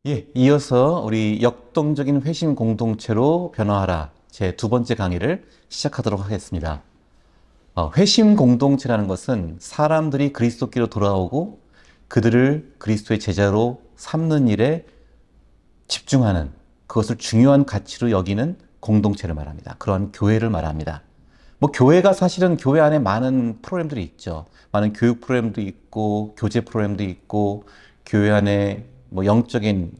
예, 이어서 우리 역동적인 회심 공동체로 변화하라 제 두 번째 강의를 시작하도록 하겠습니다. 회심 공동체라는 것은 사람들이 그리스도께로 돌아오고 그들을 그리스도의 제자로 삼는 일에 집중하는, 그것을 중요한 가치로 여기는 공동체를 말합니다. 그러한 교회를 말합니다. 교회가 사실은 교회 안에 많은 프로그램들이 있죠. 많은 교육 프로그램도 있고 교제 프로그램도 있고 교회 안에 영적인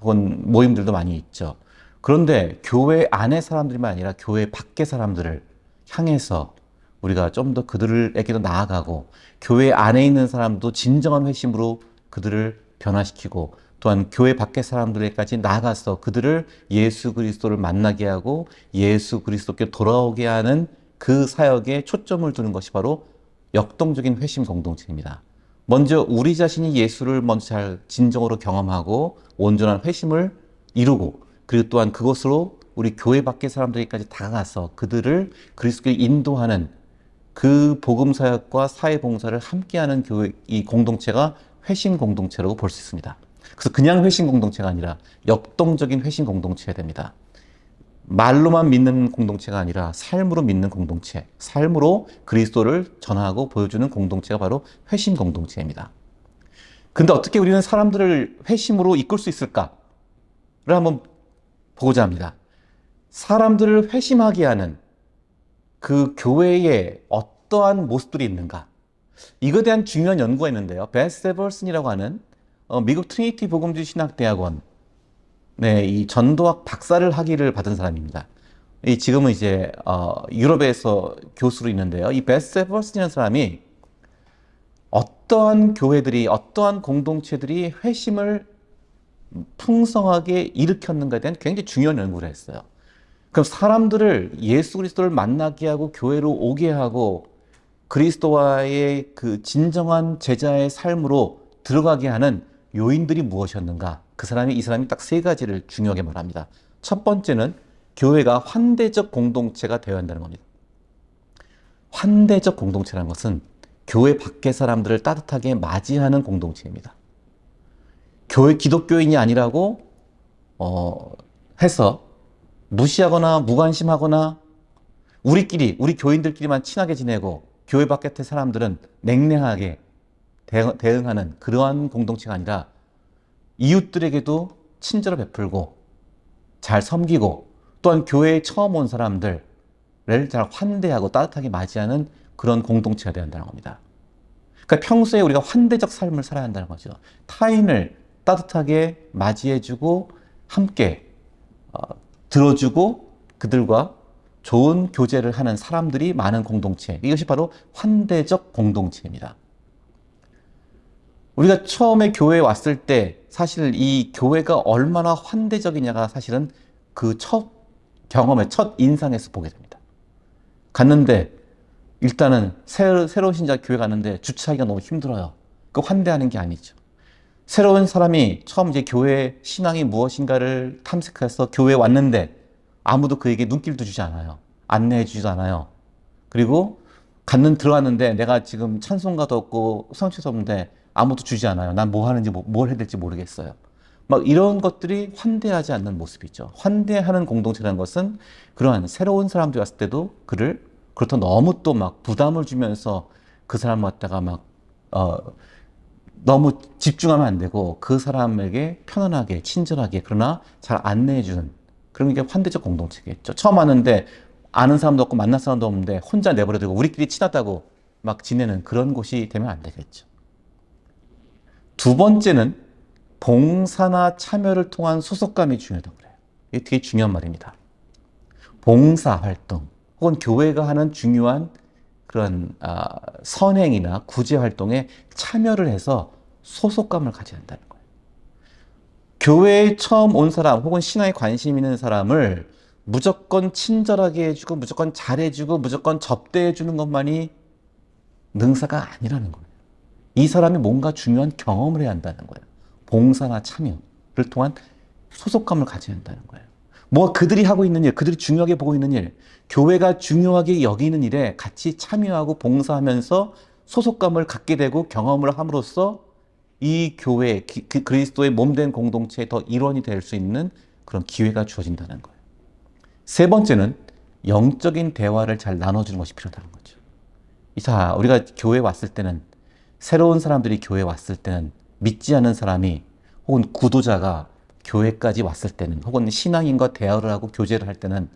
혹은 모임들도 많이 있죠. 그런데 교회 안의 사람들만 아니라 교회 밖의 사람들을 향해서 우리가 좀 더 그들에게도 나아가고 교회 안에 있는 사람도 진정한 회심으로 그들을 변화시키고 또한 교회 밖의 사람들에게까지 나아가서 그들을 예수 그리스도를 만나게 하고 예수 그리스도께 돌아오게 하는 그 사역에 초점을 두는 것이 바로 역동적인 회심 공동체입니다. 먼저 우리 자신이 예수를 먼저 잘 진정으로 경험하고 온전한 회심을 이루고, 그리고 또한 그것으로 우리 교회 밖의 사람들에게까지 다가가서 그들을 그리스도께 인도하는 그 복음 사역과 사회 봉사를 함께하는 교회, 이 공동체가 회심 공동체라고 볼 수 있습니다. 그래서 그냥 회심 공동체가 아니라 역동적인 회심 공동체가 됩니다. 말로만 믿는 공동체가 아니라 삶으로 믿는 공동체, 삶으로 그리스도를 전하고 보여주는 공동체가 바로 회심 공동체입니다. 근데 어떻게 우리는 사람들을 회심으로 이끌 수 있을까를 한번 보고자 합니다. 사람들을 회심하게 하는 그 교회에 어떠한 모습들이 있는가? 이거에 대한 중요한 연구가 있는데요. 베스 에버슨이라고 하는 미국 트리니티 복음주의 신학대학원 이 전도학 박사를 학위를 받은 사람입니다. 지금은 이제 유럽에서 교수로 있는데요. 이 베스 에버슨이라는 사람이 어떠한 교회들이, 어떠한 공동체들이 회심을 풍성하게 일으켰는가에 대한 굉장히 중요한 연구를 했어요. 그럼 사람들을 예수 그리스도를 만나게 하고 교회로 오게 하고 그리스도와의 그 진정한 제자의 삶으로 들어가게 하는 요인들이 무엇이었는가? 이 사람이 딱 세 가지를 중요하게 말합니다. 첫 번째는 교회가 환대적 공동체가 되어야 한다는 겁니다. 환대적 공동체라는 것은 교회 밖의 사람들을 따뜻하게 맞이하는 공동체입니다. 교회 기독교인이 아니라고 해서 무시하거나 무관심하거나 우리 교인들끼리만 친하게 지내고 교회 밖의 사람들은 냉랭하게 대응하는 그러한 공동체가 아니라 이웃들에게도 친절을 베풀고 잘 섬기고 또한 교회에 처음 온 사람들을 잘 환대하고 따뜻하게 맞이하는 그런 공동체가 되어야 한다는 겁니다. 그러니까 평소에 우리가 환대적 삶을 살아야 한다는 거죠. 타인을 따뜻하게 맞이해주고 함께 들어주고 그들과 좋은 교제를 하는 사람들이 많은 공동체, 이것이 바로 환대적 공동체입니다. 우리가 처음에 교회에 왔을 때 사실 이 교회가 얼마나 환대적이냐가 사실은 그 첫 경험의 첫 인상에서 보게 됩니다. 갔는데 일단은 새로운 신자 교회 갔는데 주차하기가 너무 힘들어요. 그 환대하는 게 아니죠. 새로운 사람이 처음 이제 교회 신앙이 무엇인가를 탐색해서 교회에 왔는데 아무도 그에게 눈길도 주지 않아요. 안내해 주지도 않아요. 그리고 들어왔는데 내가 지금 찬송가도 없고 성취도 없는데 아무도 주지 않아요. 난 뭐 하는지 뭘 해야 될지 모르겠어요. 이런 것들이 환대하지 않는 모습이죠. 환대하는 공동체라는 것은 그러한 새로운 사람들이 왔을 때도 그렇다고 너무 또 부담을 주면서 그 사람 갖다가 너무 집중하면 안 되고 그 사람에게 편안하게 친절하게 그러나 잘 안내해 주는 그런 게 환대적 공동체겠죠. 처음 왔는데 아는 사람도 없고 만날 사람도 없는데 혼자 내버려두고 우리끼리 친하다고 지내는 그런 곳이 되면 안 되겠죠. 두 번째는 봉사나 참여를 통한 소속감이 중요하다고 그래요. 이게 되게 중요한 말입니다. 봉사 활동 혹은 교회가 하는 중요한 그런 선행이나 구제 활동에 참여를 해서 소속감을 가져야 한다는 거예요. 교회에 처음 온 사람 혹은 신앙에 관심 있는 사람을 무조건 친절하게 해주고 무조건 잘해주고 무조건 접대해주는 것만이 능사가 아니라는 거예요. 이 사람이 뭔가 중요한 경험을 해야 한다는 거예요. 봉사나 참여를 통한 소속감을 가져야 한다는 거예요. 그들이 하고 있는 일, 그들이 중요하게 보고 있는 일, 교회가 중요하게 여기는 일에 같이 참여하고 봉사하면서 소속감을 갖게 되고 경험을 함으로써 이 교회, 그리스도의 몸된 공동체의 더 일원이 될 수 있는 그런 기회가 주어진다는 거예요. 세 번째는 영적인 대화를 잘 나눠주는 것이 필요하다는 거죠. 우리가 교회에 왔을 때는, 새로운 사람들이 교회에 왔을 때는, 믿지 않은 사람이 혹은 구도자가 교회까지 왔을 때는, 혹은 신앙인과 대화를 하고 교제를 할 때는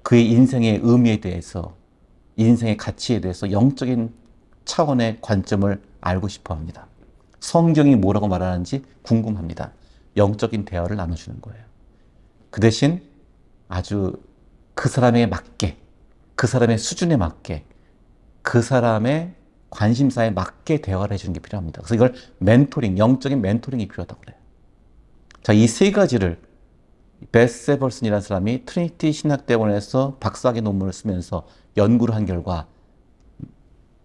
그의 인생의 의미에 대해서, 인생의 가치에 대해서 영적인 차원의 관점을 알고 싶어 합니다. 성경이 뭐라고 말하는지 궁금합니다. 영적인 대화를 나눠주는 거예요. 그 대신 아주 그 사람에 맞게, 그 사람의 수준에 맞게, 그 사람의 관심사에 맞게 대화를 해주는 게 필요합니다. 그래서 이걸 멘토링, 영적인 멘토링이 필요하다고 그래요. 자, 이 세 가지를 베스 세벌슨이라는 사람이 트리니티 신학대원에서 박사학위 논문을 쓰면서 연구를 한 결과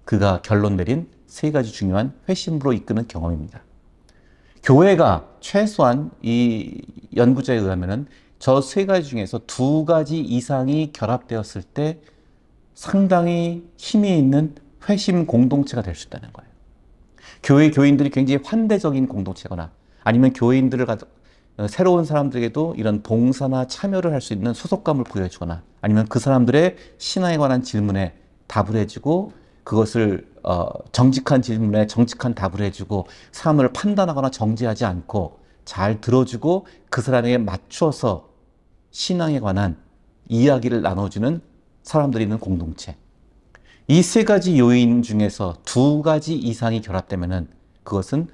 그가 결론 내린 세 가지 중요한 회심으로 이끄는 경험입니다. 교회가 최소한 이 연구자에 의하면은 저 세 가지 중에서 두 가지 이상이 결합되었을 때 상당히 힘이 있는 회심 공동체가 될 수 있다는 거예요. 교회 교인들이 굉장히 환대적인 공동체거나 아니면 새로운 사람들에게도 이런 봉사나 참여를 할 수 있는 소속감을 부여해주거나 아니면 그 사람들의 신앙에 관한 질문에 답을 해주고 그것을 정직한 질문에 정직한 답을 해주고 사람을 판단하거나 정죄하지 않고 잘 들어주고 그 사람에게 맞춰서 신앙에 관한 이야기를 나눠주는 사람들이 있는 공동체. 이 세 가지 요인 중에서 두 가지 이상이 결합되면은 그것은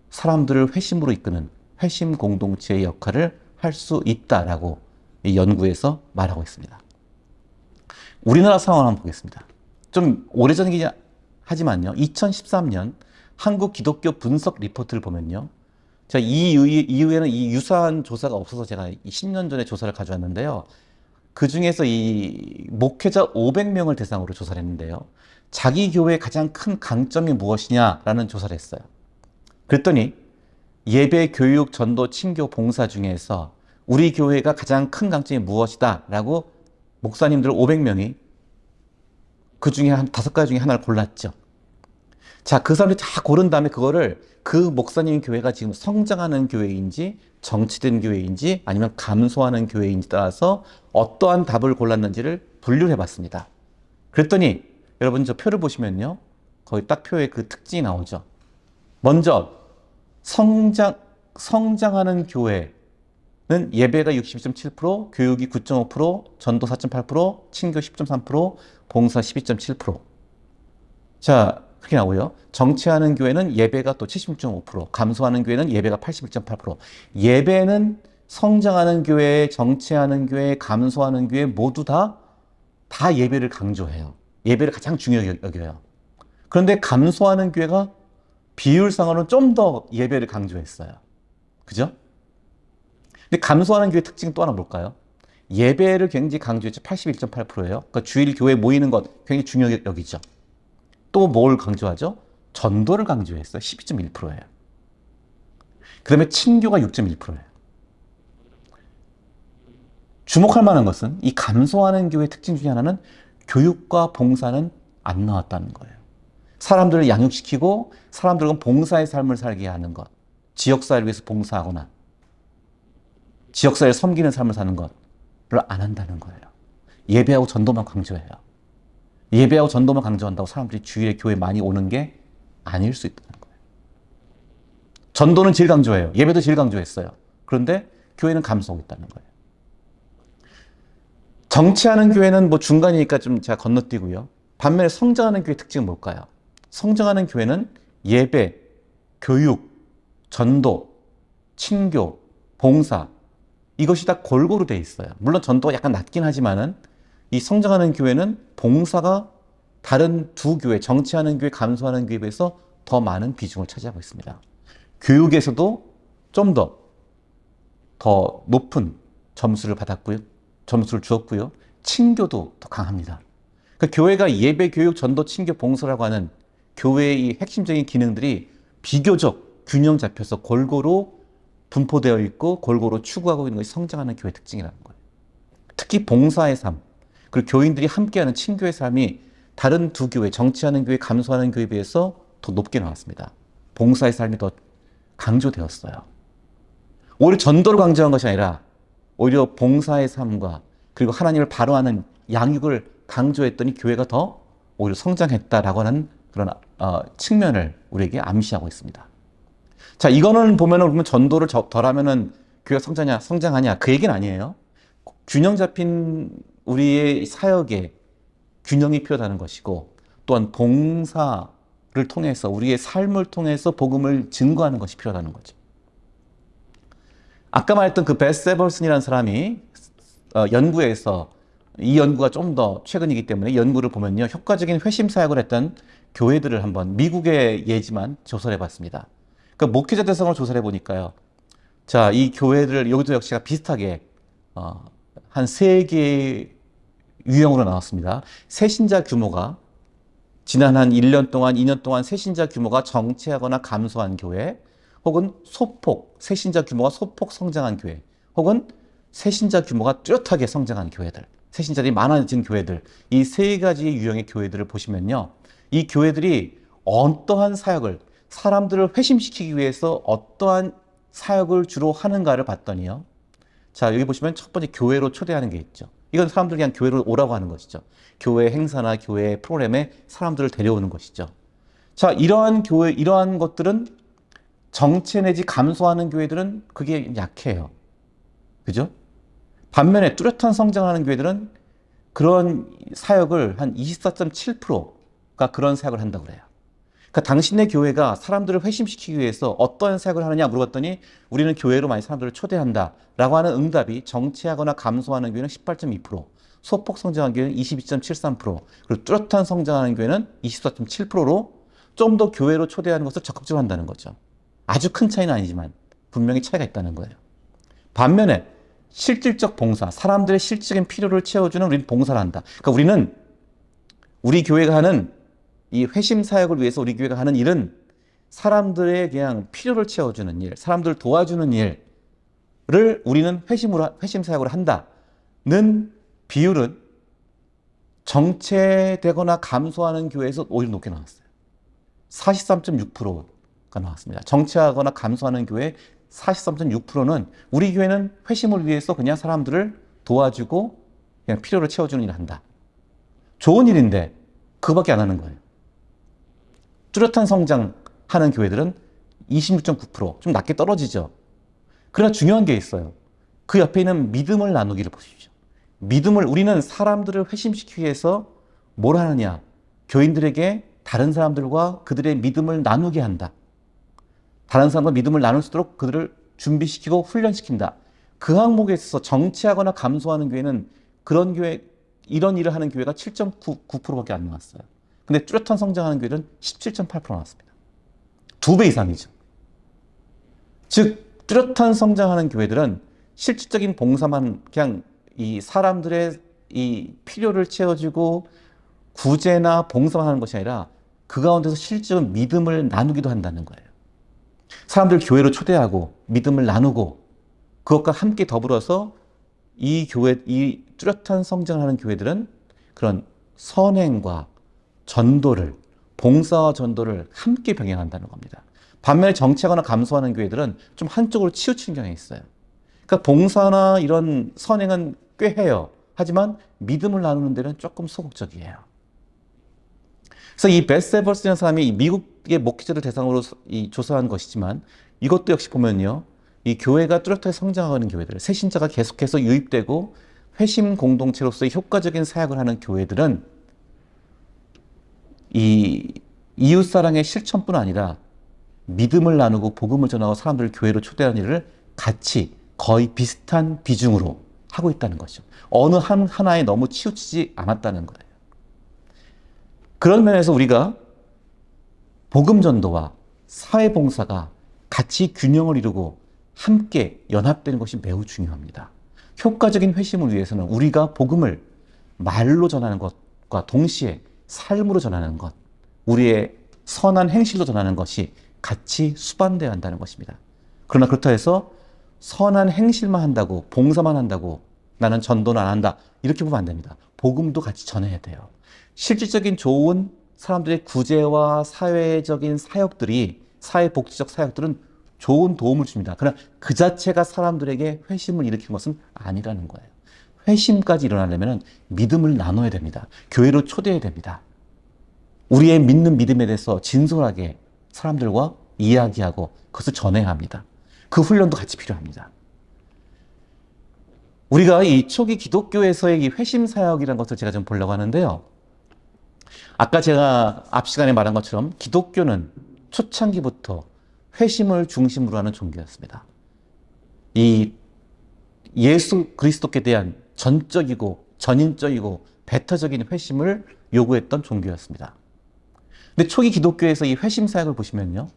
사람들을 회심으로 이끄는 회심 공동체의 역할을 할 수 있다라고 이 연구에서 말하고 있습니다. 우리나라 상황을 한번 보겠습니다. 좀 오래전이긴 하지만요. 2013년 한국 기독교 분석 리포트를 보면요. 제가 이후에는 이 유사한 조사가 없어서 제가 10년 전에 조사를 가져왔는데요. 그 중에서 이 목회자 500명을 대상으로 조사를 했는데요. 자기 교회의 가장 큰 강점이 무엇이냐라는 조사를 했어요. 그랬더니 예배, 교육, 전도, 친교, 봉사 중에서 우리 교회가 가장 큰 강점이 무엇이다 라고 목사님들 500명이 그 중에 한 5가지 중에 하나를 골랐죠. 자, 그 사람들이 다 고른 다음에 그거를 그 목사님 교회가 지금 성장하는 교회인지 정치된 교회인지 아니면 감소하는 교회인지 따라서 어떠한 답을 골랐는지를 분류를 해봤습니다. 그랬더니 여러분 저 표를 보시면요. 거기 딱 표에 그 특징이 나오죠. 먼저 성장하는 교회는 예배가 62.7%, 교육이 9.5%, 전도 4.8%, 친교 10.3%, 봉사 12.7%. 자, 그렇게 나오고요. 정체하는 교회는 예배가 또 76.5%, 감소하는 교회는 예배가 81.8%. 예배는 성장하는 교회, 정체하는 교회, 감소하는 교회 모두 다 예배를 강조해요. 예배를 가장 중요하게 여겨요. 그런데 감소하는 교회가 비율상으로는 좀 더 예배를 강조했어요. 그죠? 근데 감소하는 교회 특징 또 하나 볼까요? 예배를 굉장히 강조했죠. 81.8%예요. 그러니까 주일 교회 모이는 것 굉장히 중요하게 여기죠. 또 뭘 강조하죠? 전도를 강조했어요. 12.1%예요. 그 다음에 친교가 6.1%예요. 주목할 만한 것은 이 감소하는 교회의 특징 중에 하나는 교육과 봉사는 안 나왔다는 거예요. 사람들을 양육시키고 사람들과 봉사의 삶을 살게 하는 것, 지역사회를 위해서 봉사하거나 지역사회를 섬기는 삶을 사는 것을 안 한다는 거예요. 예배하고 전도만 강조해요. 예배하고 전도만 강조한다고 사람들이 주일에 교회 많이 오는 게 아닐 수 있다는 거예요. 전도는 제일 강조해요. 예배도 제일 강조했어요. 그런데 교회는 감소하고 있다는 거예요. 정치하는 교회는 뭐 중간이니까 좀 제가 건너뛰고요. 반면에 성장하는 교회의 특징은 뭘까요? 성장하는 교회는 예배, 교육, 전도, 친교, 봉사 이것이 다 골고루 돼 있어요. 물론 전도가 약간 낮긴 하지만은 이 성장하는 교회는 봉사가 다른 두 교회, 정치하는 교회, 감소하는 교회에 비해서 더 많은 비중을 차지하고 있습니다. 교육에서도 좀 더 높은 점수를 받았고요. 점수를 주었고요. 친교도 더 강합니다. 그러니까 교회가 예배, 교육, 전도, 친교, 봉사라고 하는 교회의 핵심적인 기능들이 비교적 균형 잡혀서 골고루 분포되어 있고 골고루 추구하고 있는 것이 성장하는 교회 특징이라는 거예요. 특히 봉사의 삶, 그리고 교인들이 함께하는 친교의 삶이 다른 두 교회, 정치하는 교회, 감소하는 교회에 비해서 더 높게 나왔습니다. 봉사의 삶이 더 강조되었어요. 오히려 전도를 강조한 것이 아니라 오히려 봉사의 삶과 그리고 하나님을 바로하는 양육을 강조했더니 교회가 더 오히려 성장했다라고 하는 그런 측면을 우리에게 암시하고 있습니다. 자, 이거는 보면은 그러면 전도를 덜하면은 교회가 성장하냐? 그 얘기는 아니에요. 균형 잡힌 우리의 사역에 균형이 필요하다는 것이고, 또한 봉사를 통해서 우리의 삶을 통해서 복음을 증거하는 것이 필요하다는 거죠. 아까 말했던 그 베스 에버슨이라는 사람이 연구에서, 이 연구가 좀 더 최근이기 때문에 연구를 보면요, 효과적인 회심 사역을 했던 교회들을 한번, 미국의 예지만 조사를 해봤습니다. 그 목회자 대상으로 조사를 해보니까요, 자, 이 교회들 여기도 역시가 비슷하게 한 3개의 유형으로 나왔습니다. 새신자 규모가 지난 한 1년 동안, 2년 동안 새신자 규모가 정체하거나 감소한 교회, 혹은 새신자 규모가 소폭 성장한 교회, 혹은 새신자 규모가 뚜렷하게 성장한 교회들, 새신자들이 많아진 교회들, 이 3가지 유형의 교회들을 보시면요, 이 교회들이 어떠한 사역을, 사람들을 회심시키기 위해서 어떠한 사역을 주로 하는가를 봤더니요, 자, 여기 보시면 첫 번째 교회로 초대하는 게 있죠. 이건 사람들 그냥 교회로 오라고 하는 것이죠. 교회 행사나 교회 프로그램에 사람들을 데려오는 것이죠. 자, 이러한 것들은 정체 내지 감소하는 교회들은 그게 약해요. 그죠? 반면에 뚜렷한 성장하는 교회들은 그런 사역을 한 24.7%가 그런 사역을 한다고 그래요. 그러니까 당신네 교회가 사람들을 회심시키기 위해서 어떤 사역을 하느냐 물어봤더니 우리는 교회로 많이 사람들을 초대한다 라고 하는 응답이 정체하거나 감소하는 교회는 18.2%, 소폭 성장하는 교회는 22.73%, 그리고 뚜렷한 성장하는 교회는 24.7%로 좀 더 교회로 초대하는 것을 적극적으로 한다는 거죠. 아주 큰 차이는 아니지만 분명히 차이가 있다는 거예요. 반면에 실질적 봉사, 사람들의 실질적인 필요를 채워주는 우리는 봉사를 한다. 그러니까 우리 교회가 하는 이 회심 사역을 위해서 우리 교회가 하는 일은 사람들의 그냥 필요를 채워주는 일, 사람들을 도와주는 일을 우리는 회심 사역으로 한다는 비율은 정체되거나 감소하는 교회에서 오히려 높게 나왔어요. 43.6%가 나왔습니다. 정체하거나 감소하는 교회 43.6%는 우리 교회는 회심을 위해서 그냥 사람들을 도와주고 그냥 필요를 채워주는 일을 한다. 좋은 일인데 그거밖에 안 하는 거예요. 뚜렷한 성장하는 교회들은 26.9%, 좀 낮게 떨어지죠. 그러나 중요한 게 있어요. 그 옆에 있는 믿음을 나누기를 보십시오. 우리는 사람들을 회심시키기 위해서 뭘 하느냐? 교인들에게 다른 사람들과 그들의 믿음을 나누게 한다. 다른 사람과 믿음을 나눌 수 있도록 그들을 준비시키고 훈련시킨다. 그 항목에 있어서 정체하거나 감소하는 교회는 이런 일을 하는 교회가 7.9%밖에 안 나왔어요. 근데 뚜렷한 성장하는 교회는 17.8% 나왔습니다. 2배 이상이죠. 즉, 뚜렷한 성장하는 교회들은 실질적인 봉사만 그냥 이 사람들의 이 필요를 채워주고 구제나 봉사만 하는 것이 아니라 그 가운데서 실질적인 믿음을 나누기도 한다는 거예요. 사람들 교회로 초대하고 믿음을 나누고 그것과 함께 더불어서 이 뚜렷한 성장하는 교회들은 그런 선행과 봉사와 전도를 함께 병행한다는 겁니다. 반면에 정체하거나 감소하는 교회들은 좀 한쪽으로 치우치는 경향이 있어요. 그러니까 봉사나 이런 선행은 꽤 해요. 하지만 믿음을 나누는 데는 조금 소극적이에요. 그래서 이 베스 에버슨이라는 사람이 미국의 목회자들 대상으로 조사한 것이지만 이것도 역시 보면요, 이 교회가 뚜렷하게 성장하는 교회들, 새신자가 계속해서 유입되고 회심 공동체로서의 효과적인 사역을 하는 교회들은 이 이웃사랑의 실천뿐 아니라 믿음을 나누고 복음을 전하고 사람들을 교회로 초대하는 일을 같이 거의 비슷한 비중으로 하고 있다는 거죠. 어느 하나에 너무 치우치지 않았다는 거예요. 그런 면에서 우리가 복음 전도와 사회 봉사가 같이 균형을 이루고 함께 연합되는 것이 매우 중요합니다. 효과적인 회심을 위해서는 우리가 복음을 말로 전하는 것과 동시에 삶으로 전하는 것, 우리의 선한 행실로 전하는 것이 같이 수반되어야 한다는 것입니다. 그러나 그렇다 해서 선한 행실만 한다고, 봉사만 한다고 나는 전도는 안 한다, 이렇게 보면 안 됩니다. 복음도 같이 전해야 돼요. 실질적인 좋은 사람들의 구제와 사회적인 사역들이 사회복지적 사역들은 좋은 도움을 줍니다. 그러나 그 자체가 사람들에게 회심을 일으키는 것은 아니라는 거예요. 회심까지 일어나려면 믿음을 나눠야 됩니다. 교회로 초대해야 됩니다. 우리의 믿는 믿음에 대해서 진솔하게 사람들과 이야기하고 그것을 전해야 합니다. 그 훈련도 같이 필요합니다. 우리가 이 초기 기독교에서의 이 회심 사역이라는 것을 제가 좀 보려고 하는데요. 아까 제가 앞 시간에 말한 것처럼 기독교는 초창기부터 회심을 중심으로 하는 종교였습니다. 이 예수 그리스도께 대한 전적이고 전인적이고 배타적인 회심을 요구했던 종교였습니다. 근데 초기 기독교에서 이 회심 사역을 보시면요,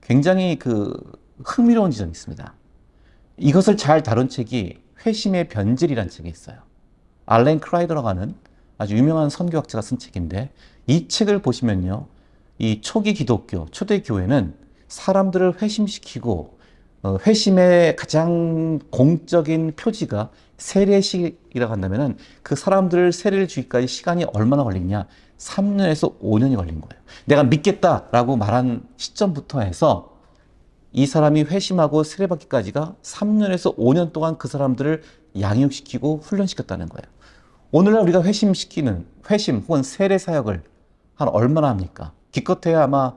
굉장히 흥미로운 지점이 있습니다. 이것을 잘 다룬 책이 회심의 변질이라는 책이 있어요. 알렌 크라이더라고 하는 아주 유명한 선교학자가 쓴 책인데, 이 책을 보시면요, 이 초기 기독교, 초대교회는 사람들을 회심시키고 회심의 가장 공적인 표지가 세례식이라고 한다면은 그 사람들을 세례를 주기까지 시간이 얼마나 걸리냐? 3년에서 5년이 걸린 거예요. 내가 믿겠다라고 말한 시점부터 해서 이 사람이 회심하고 세례받기까지가 3년에서 5년 동안 그 사람들을 양육시키고 훈련시켰다는 거예요. 오늘날 우리가 회심 혹은 세례 사역을 한 얼마나 합니까? 기껏해야 아마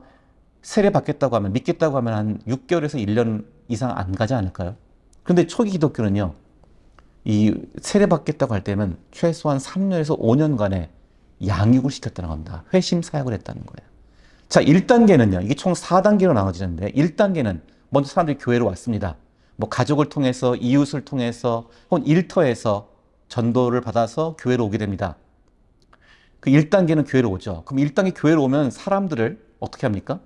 세례받겠다고 하면, 믿겠다고 하면 한 6개월에서 1년 이상 안 가지 않을까요? 그런데 초기 기독교는요, 이 세례받겠다고 할 때는 최소한 3년에서 5년간의 양육을 시켰다는 겁니다. 회심 사역을 했다는 거예요. 자, 1단계는요, 이게 총 4단계로 나눠지는데, 1단계는 먼저 사람들이 교회로 왔습니다. 뭐 가족을 통해서, 이웃을 통해서, 혹은 일터에서 전도를 받아서 교회로 오게 됩니다. 그 1단계는 교회로 오죠. 그럼 1단계 교회로 오면 사람들을 어떻게 합니까?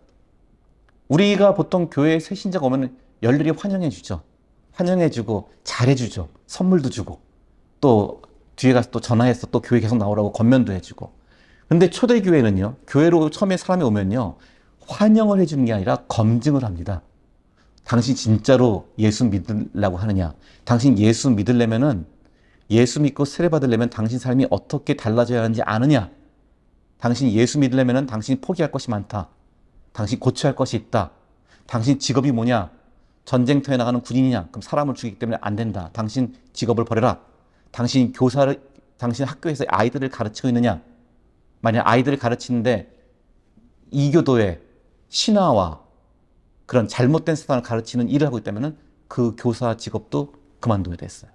우리가 보통 교회에 새 신자가 오면 열렬히 환영해 주죠. 환영해 주고 잘해 주죠. 선물도 주고, 또 뒤에 가서 또 전화해서 또 교회 계속 나오라고 권면도 해주고. 근데 초대교회는요, 교회로 처음에 사람이 오면요, 환영을 해주는 게 아니라 검증을 합니다. 당신 진짜로 예수 믿으려고 하느냐? 당신 예수 믿으려면은, 예수 믿고 세례 받으려면 당신 삶이 어떻게 달라져야 하는지 아느냐? 당신 예수 믿으려면은 당신이 포기할 것이 많다. 당신 고쳐야 할 것이 있다. 당신 직업이 뭐냐? 전쟁터에 나가는 군인이냐? 그럼 사람을 죽이기 때문에 안 된다. 당신 직업을 버려라. 당신 학교에서 아이들을 가르치고 있느냐? 만약 아이들을 가르치는데 이교도의 신화와 그런 잘못된 사상을 가르치는 일을 하고 있다면 그 교사 직업도 그만둬야 됐어요.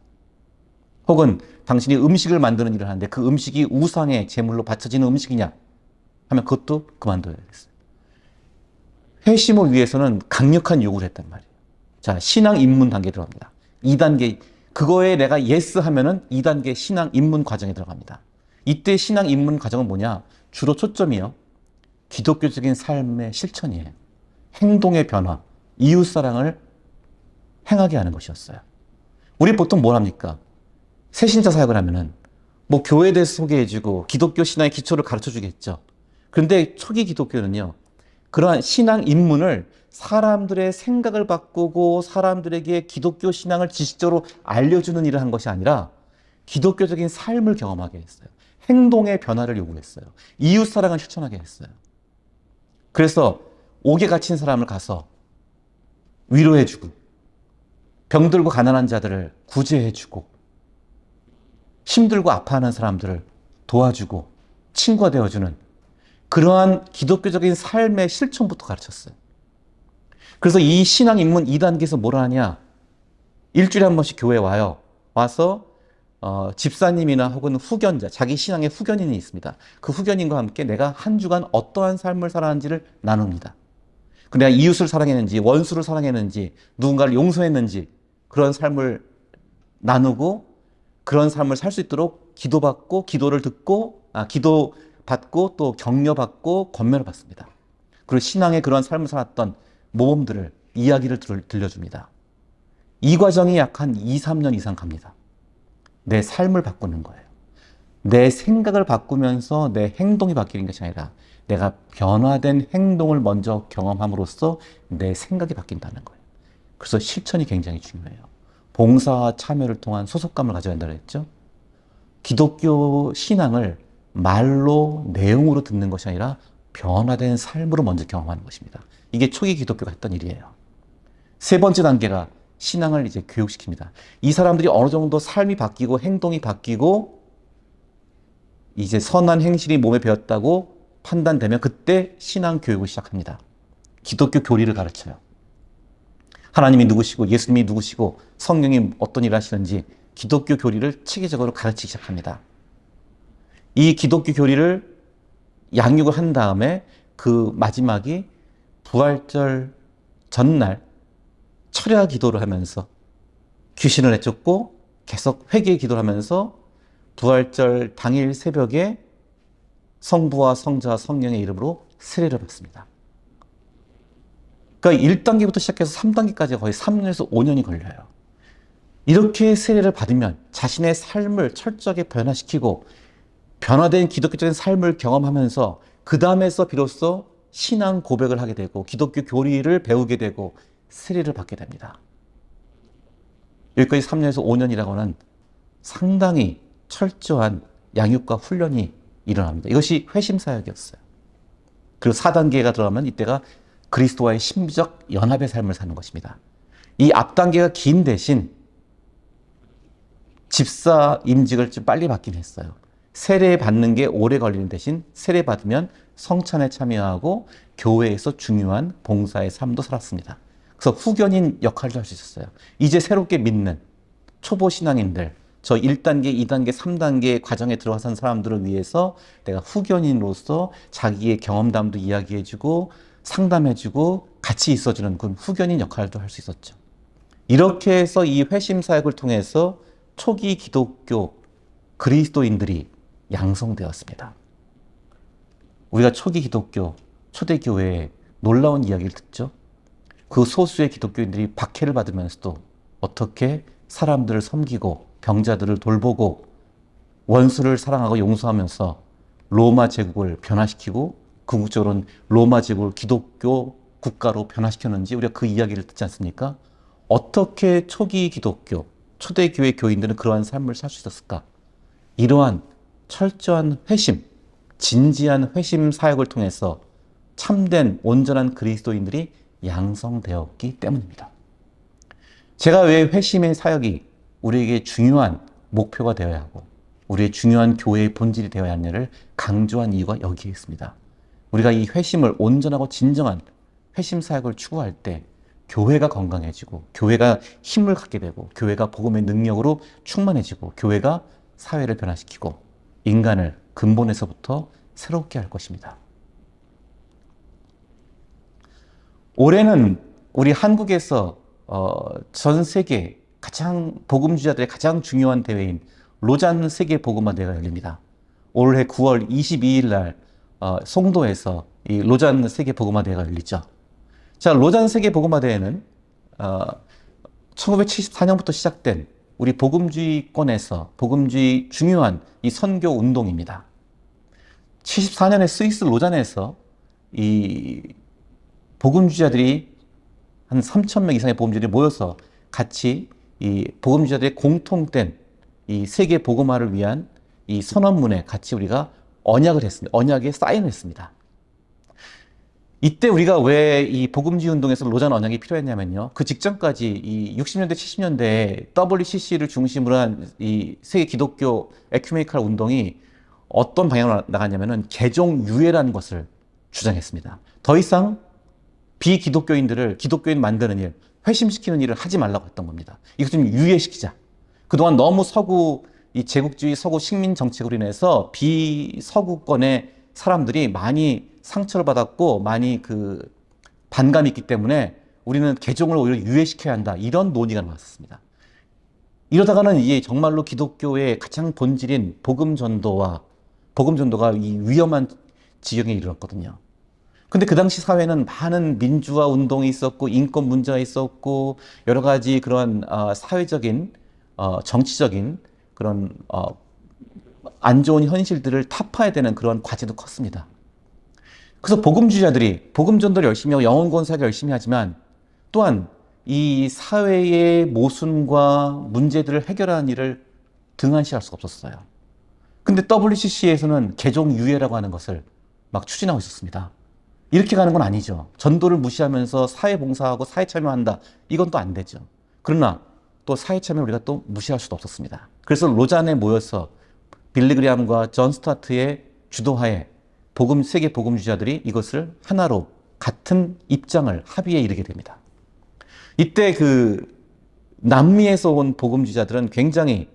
혹은 당신이 음식을 만드는 일을 하는데 그 음식이 우상의 제물로 바쳐지는 음식이냐 하면 그것도 그만둬야 됐어요. 회심을 위해서는 강력한 요구를 했단 말이에요. 자, 신앙 입문 단계 들어갑니다. 2단계, 그거에 내가 예스 하면은 2단계 신앙 입문 과정에 들어갑니다. 이때 신앙 입문 과정은 뭐냐? 주로 초점이요, 기독교적인 삶의 실천이에요. 행동의 변화, 이웃사랑을 행하게 하는 것이었어요. 우리 보통 뭘 합니까? 새신자 사역을 하면은 뭐 교회에 대해서 소개해주고 기독교 신앙의 기초를 가르쳐주겠죠. 그런데 초기 기독교는요, 그러한 신앙 입문을 사람들의 생각을 바꾸고 사람들에게 기독교 신앙을 지식적으로 알려주는 일을 한 것이 아니라 기독교적인 삶을 경험하게 했어요. 행동의 변화를 요구했어요. 이웃사랑을 실천하게 했어요. 그래서 옥에 갇힌 사람을 가서 위로해주고, 병들고 가난한 자들을 구제해주고, 힘들고 아파하는 사람들을 도와주고 친구가 되어주는 그러한 기독교적인 삶의 실천부터 가르쳤어요. 그래서 이 신앙 입문 2단계에서 뭘 하냐? 일주일에 한 번씩 교회에 와요. 와서 집사님이나 혹은 후견자, 자기 신앙의 후견인이 있습니다. 그 후견인과 함께 내가 한 주간 어떠한 삶을 살았는지를 나눕니다. 내가 이웃을 사랑했는지, 원수를 사랑했는지, 누군가를 용서했는지, 그런 삶을 나누고 그런 삶을 살 수 있도록 기도받고, 기도받고 또 격려받고 권면을 받습니다. 그리고 신앙의 그런 삶을 살았던 모범들을, 이야기를 들려줍니다. 이 과정이 약 한 2, 3년 이상 갑니다. 내 삶을 바꾸는 거예요. 내 생각을 바꾸면서 내 행동이 바뀌는 것이 아니라 내가 변화된 행동을 먼저 경험함으로써 내 생각이 바뀐다는 거예요. 그래서 실천이 굉장히 중요해요. 봉사와 참여를 통한 소속감을 가져야 한다고 했죠. 기독교 신앙을 말로, 내용으로 듣는 것이 아니라 변화된 삶으로 먼저 경험하는 것입니다. 이게 초기 기독교가 했던 일이에요. 세 번째 단계가 신앙을 이제 교육시킵니다. 이 사람들이 어느 정도 삶이 바뀌고 행동이 바뀌고 이제 선한 행실이 몸에 배었다고 판단되면 그때 신앙 교육을 시작합니다. 기독교 교리를 가르쳐요. 하나님이 누구시고 예수님이 누구시고 성령이 어떤 일을 하시는지 기독교 교리를 체계적으로 가르치기 시작합니다. 이 기독교 교리를 양육을 한 다음에 그 마지막이 부활절 전날 철야 기도를 하면서 귀신을 내쫓고 계속 회개 기도를 하면서 부활절 당일 새벽에 성부와 성자와 성령의 이름으로 세례를 받습니다. 그러니까 1단계부터 시작해서 3단계까지 거의 3년에서 5년이 걸려요. 이렇게 세례를 받으면 자신의 삶을 철저하게 변화시키고 변화된 기독교적인 삶을 경험하면서 그 다음에서 비로소 신앙 고백을 하게 되고 기독교 교리를 배우게 되고 세례를 받게 됩니다. 여기까지 3년에서 5년이라고 하는 상당히 철저한 양육과 훈련이 일어납니다. 이것이 회심사역이었어요. 그리고 4단계가 들어가면 이때가 그리스도와의 신비적 연합의 삶을 사는 것입니다. 이 앞단계가 긴 대신 집사 임직을 좀 빨리 받긴 했어요. 세례 받는 게 오래 걸리는 대신 세례 받으면 성찬에 참여하고 교회에서 중요한 봉사의 삶도 살았습니다. 그래서 후견인 역할도 할 수 있었어요. 이제 새롭게 믿는 초보 신앙인들, 저 1단계, 2단계, 3단계 과정에 들어선 사람들을 위해서 내가 후견인으로서 자기의 경험담도 이야기해주고 상담해주고 같이 있어주는 그 후견인 역할도 할 수 있었죠. 이렇게 해서 이 회심 사역을 통해서 초기 기독교 그리스도인들이 양성되었습니다. 우리가 초기 기독교 초대교회의 놀라운 이야기를 듣죠. 그 소수의 기독교인들이 박해를 받으면서도 어떻게 사람들을 섬기고 병자들을 돌보고 원수를 사랑하고 용서하면서 로마 제국을 변화시키고 궁극적으로는 로마 제국을 기독교 국가로 변화시켰는지 우리가 그 이야기를 듣지 않습니까? 어떻게 초기 기독교, 초대교회 교인들은 그러한 삶을 살 수 있었을까? 이러한 철저한 회심, 진지한 회심 사역을 통해서 참된 온전한 그리스도인들이 양성되었기 때문입니다. 제가 왜 회심의 사역이 우리에게 중요한 목표가 되어야 하고 우리의 중요한 교회의 본질이 되어야 하느냐를 강조한 이유가 여기에 있습니다. 우리가 이 회심을 온전하고 진정한 회심 사역을 추구할 때 교회가 건강해지고 교회가 힘을 갖게 되고 교회가 복음의 능력으로 충만해지고 교회가 사회를 변화시키고 인간을 근본에서부터 새롭게 할 것입니다. 올해는 우리 한국에서 전 세계 가장 복음주의자들의 가장 중요한 대회인 로잔 세계 복음화 대회가 열립니다. 올해 9월 22일 날 송도에서 이 로잔 세계 복음화 대회가 열리죠. 자, 로잔 세계 복음화 대회는 1974년부터 시작된 우리 복음주의권에서 복음주의 중요한 이 선교 운동입니다. 74년에 스위스 로잔에서 이 복음주의자들이 한 3,000명 이상의 복음주의자들이 모여서 같이 이 복음주의자들의 공통된 이 세계 복음화를 위한 이 선언문에 같이 우리가 언약을 했습니다. 언약에 사인을 했습니다. 이때 우리가 왜 이 복음주의 운동에서 로잔 언약이 필요했냐면요. 그 직전까지 이 60년대, 70년대에 WCC를 중심으로 한 이 세계 기독교 에큐메니컬 운동이 어떤 방향으로 나갔냐면은 개종 유예라는 것을 주장했습니다. 더 이상 비기독교인들을 기독교인 만드는 일, 회심시키는 일을 하지 말라고 했던 겁니다. 이것 좀 유예시키자. 그동안 너무 서구 이 제국주의 서구 식민 정책으로 인해서 비서구권의 사람들이 많이 상처를 받았고 많이 그 반감이 있기 때문에 우리는 개종을 오히려 유예시켜야 한다. 이런 논의가 나왔습니다. 이러다가는 이게 정말로 기독교의 가장 본질인 복음 전도가 이 위험한 지경에 이르렀거든요. 근데 그 당시 사회는 많은 민주화 운동이 있었고 인권 문제가 있었고 여러 가지 그런 사회적인 정치적인 그런 안 좋은 현실들을 타파해야 되는 그런 과제도 컸습니다. 그래서 복음주의자들이 복음 전도를 열심히 하고 영혼 권사를 열심히 하지만 또한 이 사회의 모순과 문제들을 해결하는 일을 등한시할 수가 없었어요. 근데 WCC에서는 개종 유예라고 하는 것을 막 추진하고 있었습니다. 이렇게 가는 건 아니죠. 전도를 무시하면서 사회봉사하고 사회참여한다. 이건 또 안 되죠. 그러나 또 사회참여 우리가 또 무시할 수도 없었습니다. 그래서 로잔에 모여서 빌리그리암과 존 스타트의 주도하에 세계 복음주의자들이 이것을 하나로 같은 입장을 합의에 이르게 됩니다. 이때 남미에서 온 복음주의자들은 굉장히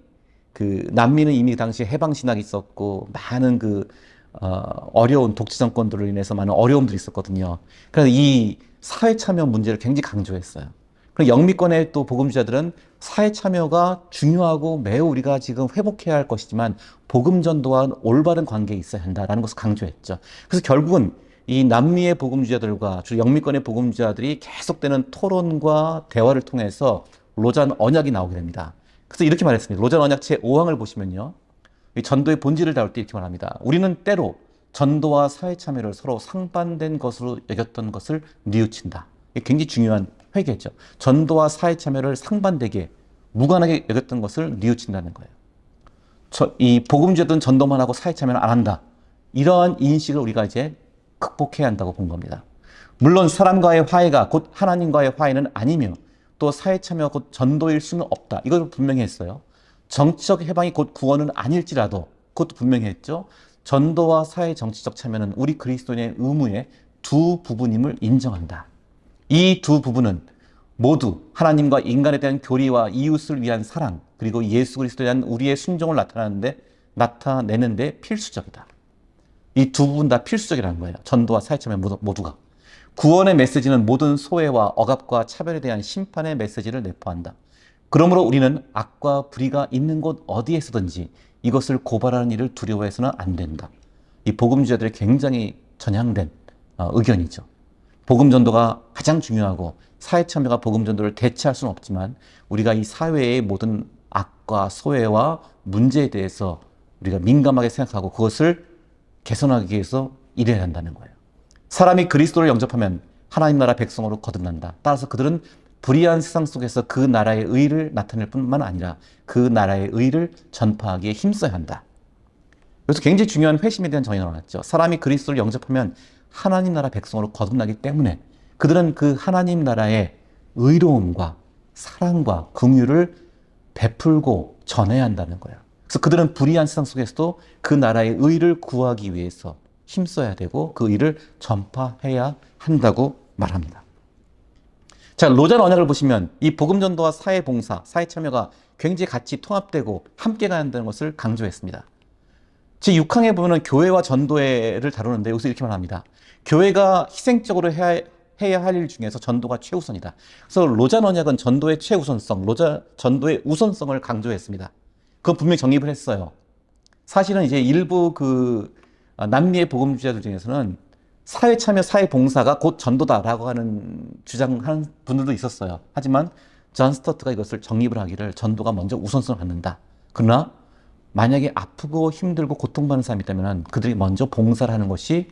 남미는 이미 당시에 해방신학이 있었고 많은 어려운 독재 정권들로 인해서 많은 어려움들이 있었거든요. 그래서 이 사회 참여 문제를 굉장히 강조했어요. 그리고 영미권의 또 복음주의자들은 사회 참여가 중요하고 매우 우리가 지금 회복해야 할 것이지만 복음 전도와 올바른 관계에 있어야 한다라는 것을 강조했죠. 그래서 결국은 이 남미의 복음주의자들과 주로 영미권의 복음주의자들이 계속되는 토론과 대화를 통해서 로잔 언약이 나오게 됩니다. 그래서 이렇게 말했습니다. 로잔 언약 제5항을 보시면요. 이 전도의 본질을 다룰 때 이렇게 말합니다. 우리는 때로 전도와 사회 참여를 서로 상반된 것으로 여겼던 것을 뉘우친다. 이게 굉장히 중요한 회개죠. 전도와 사회 참여를 상반되게 무관하게 여겼던 것을 뉘우친다는 거예요. 이 복음주의든 전도만 하고 사회 참여는 안 한다. 이러한 인식을 우리가 이제 극복해야 한다고 본 겁니다. 물론 사람과의 화해가 곧 하나님과의 화해는 아니며 또 사회 참여가 곧 전도일 수는 없다. 이걸 분명히 했어요. 정치적 해방이 곧 구원은 아닐지라도 그것도 분명히 했죠. 전도와 사회 정치적 참여는 우리 그리스도인의 의무의 두 부분임을 인정한다. 이 두 부분은 모두 하나님과 인간에 대한 교리와 이웃을 위한 사랑 그리고 예수 그리스도에 대한 우리의 순종을 나타내는데 필수적이다. 이 두 부분 다 필수적이라는 거예요. 전도와 사회 참여 모두가. 구원의 메시지는 모든 소외와 억압과 차별에 대한 심판의 메시지를 내포한다. 그러므로 우리는 악과 불의가 있는 곳 어디에서든지 이것을 고발하는 일을 두려워해서는 안 된다. 이 복음주의자들의 굉장히 전향된 의견이죠. 복음 전도가 가장 중요하고 사회 참여가 복음 전도를 대체할 수는 없지만 우리가 이 사회의 모든 악과 소외와 문제에 대해서 우리가 민감하게 생각하고 그것을 개선하기 위해서 일해야 한다는 거예요. 사람이 그리스도를 영접하면 하나님 나라 백성으로 거듭난다. 따라서 그들은 불의한 세상 속에서 그 나라의 의를 나타낼 뿐만 아니라 그 나라의 의를 전파하기에 힘써야 한다. 그래서 굉장히 중요한 회심에 대한 정의가 나왔죠. 사람이 그리스도를 영접하면 하나님 나라 백성으로 거듭나기 때문에 그들은 그 하나님 나라의 의로움과 사랑과 긍휼을 베풀고 전해야 한다는 거예요. 그래서 그들은 불의한 세상 속에서도 그 나라의 의를 구하기 위해서 힘써야 되고 그 의를 전파해야 한다고 말합니다. 자, 로잔 언약을 보시면 이 복음 전도와 사회 봉사, 사회 참여가 굉장히 같이 통합되고 함께 가야 한다는 것을 강조했습니다. 제6항에 보면 교회와 전도회를 다루는데 여기서 이렇게 말합니다. 교회가 희생적으로 해야 할 일 중에서 전도가 최우선이다. 그래서 로잔 언약은 전도의 최우선성, 전도의 우선성을 강조했습니다. 그건 분명히 정립을 했어요. 사실은 이제 일부 남미의 복음주의자들 중에서는 사회 참여, 사회 봉사가 곧 전도다라고 하는 주장하는 분들도 있었어요. 하지만 존 스타트가 이것을 정립을 하기를 전도가 먼저 우선성을 갖는다. 그러나 만약에 아프고 힘들고 고통받는 사람이 있다면 그들이 먼저 봉사를 하는 것이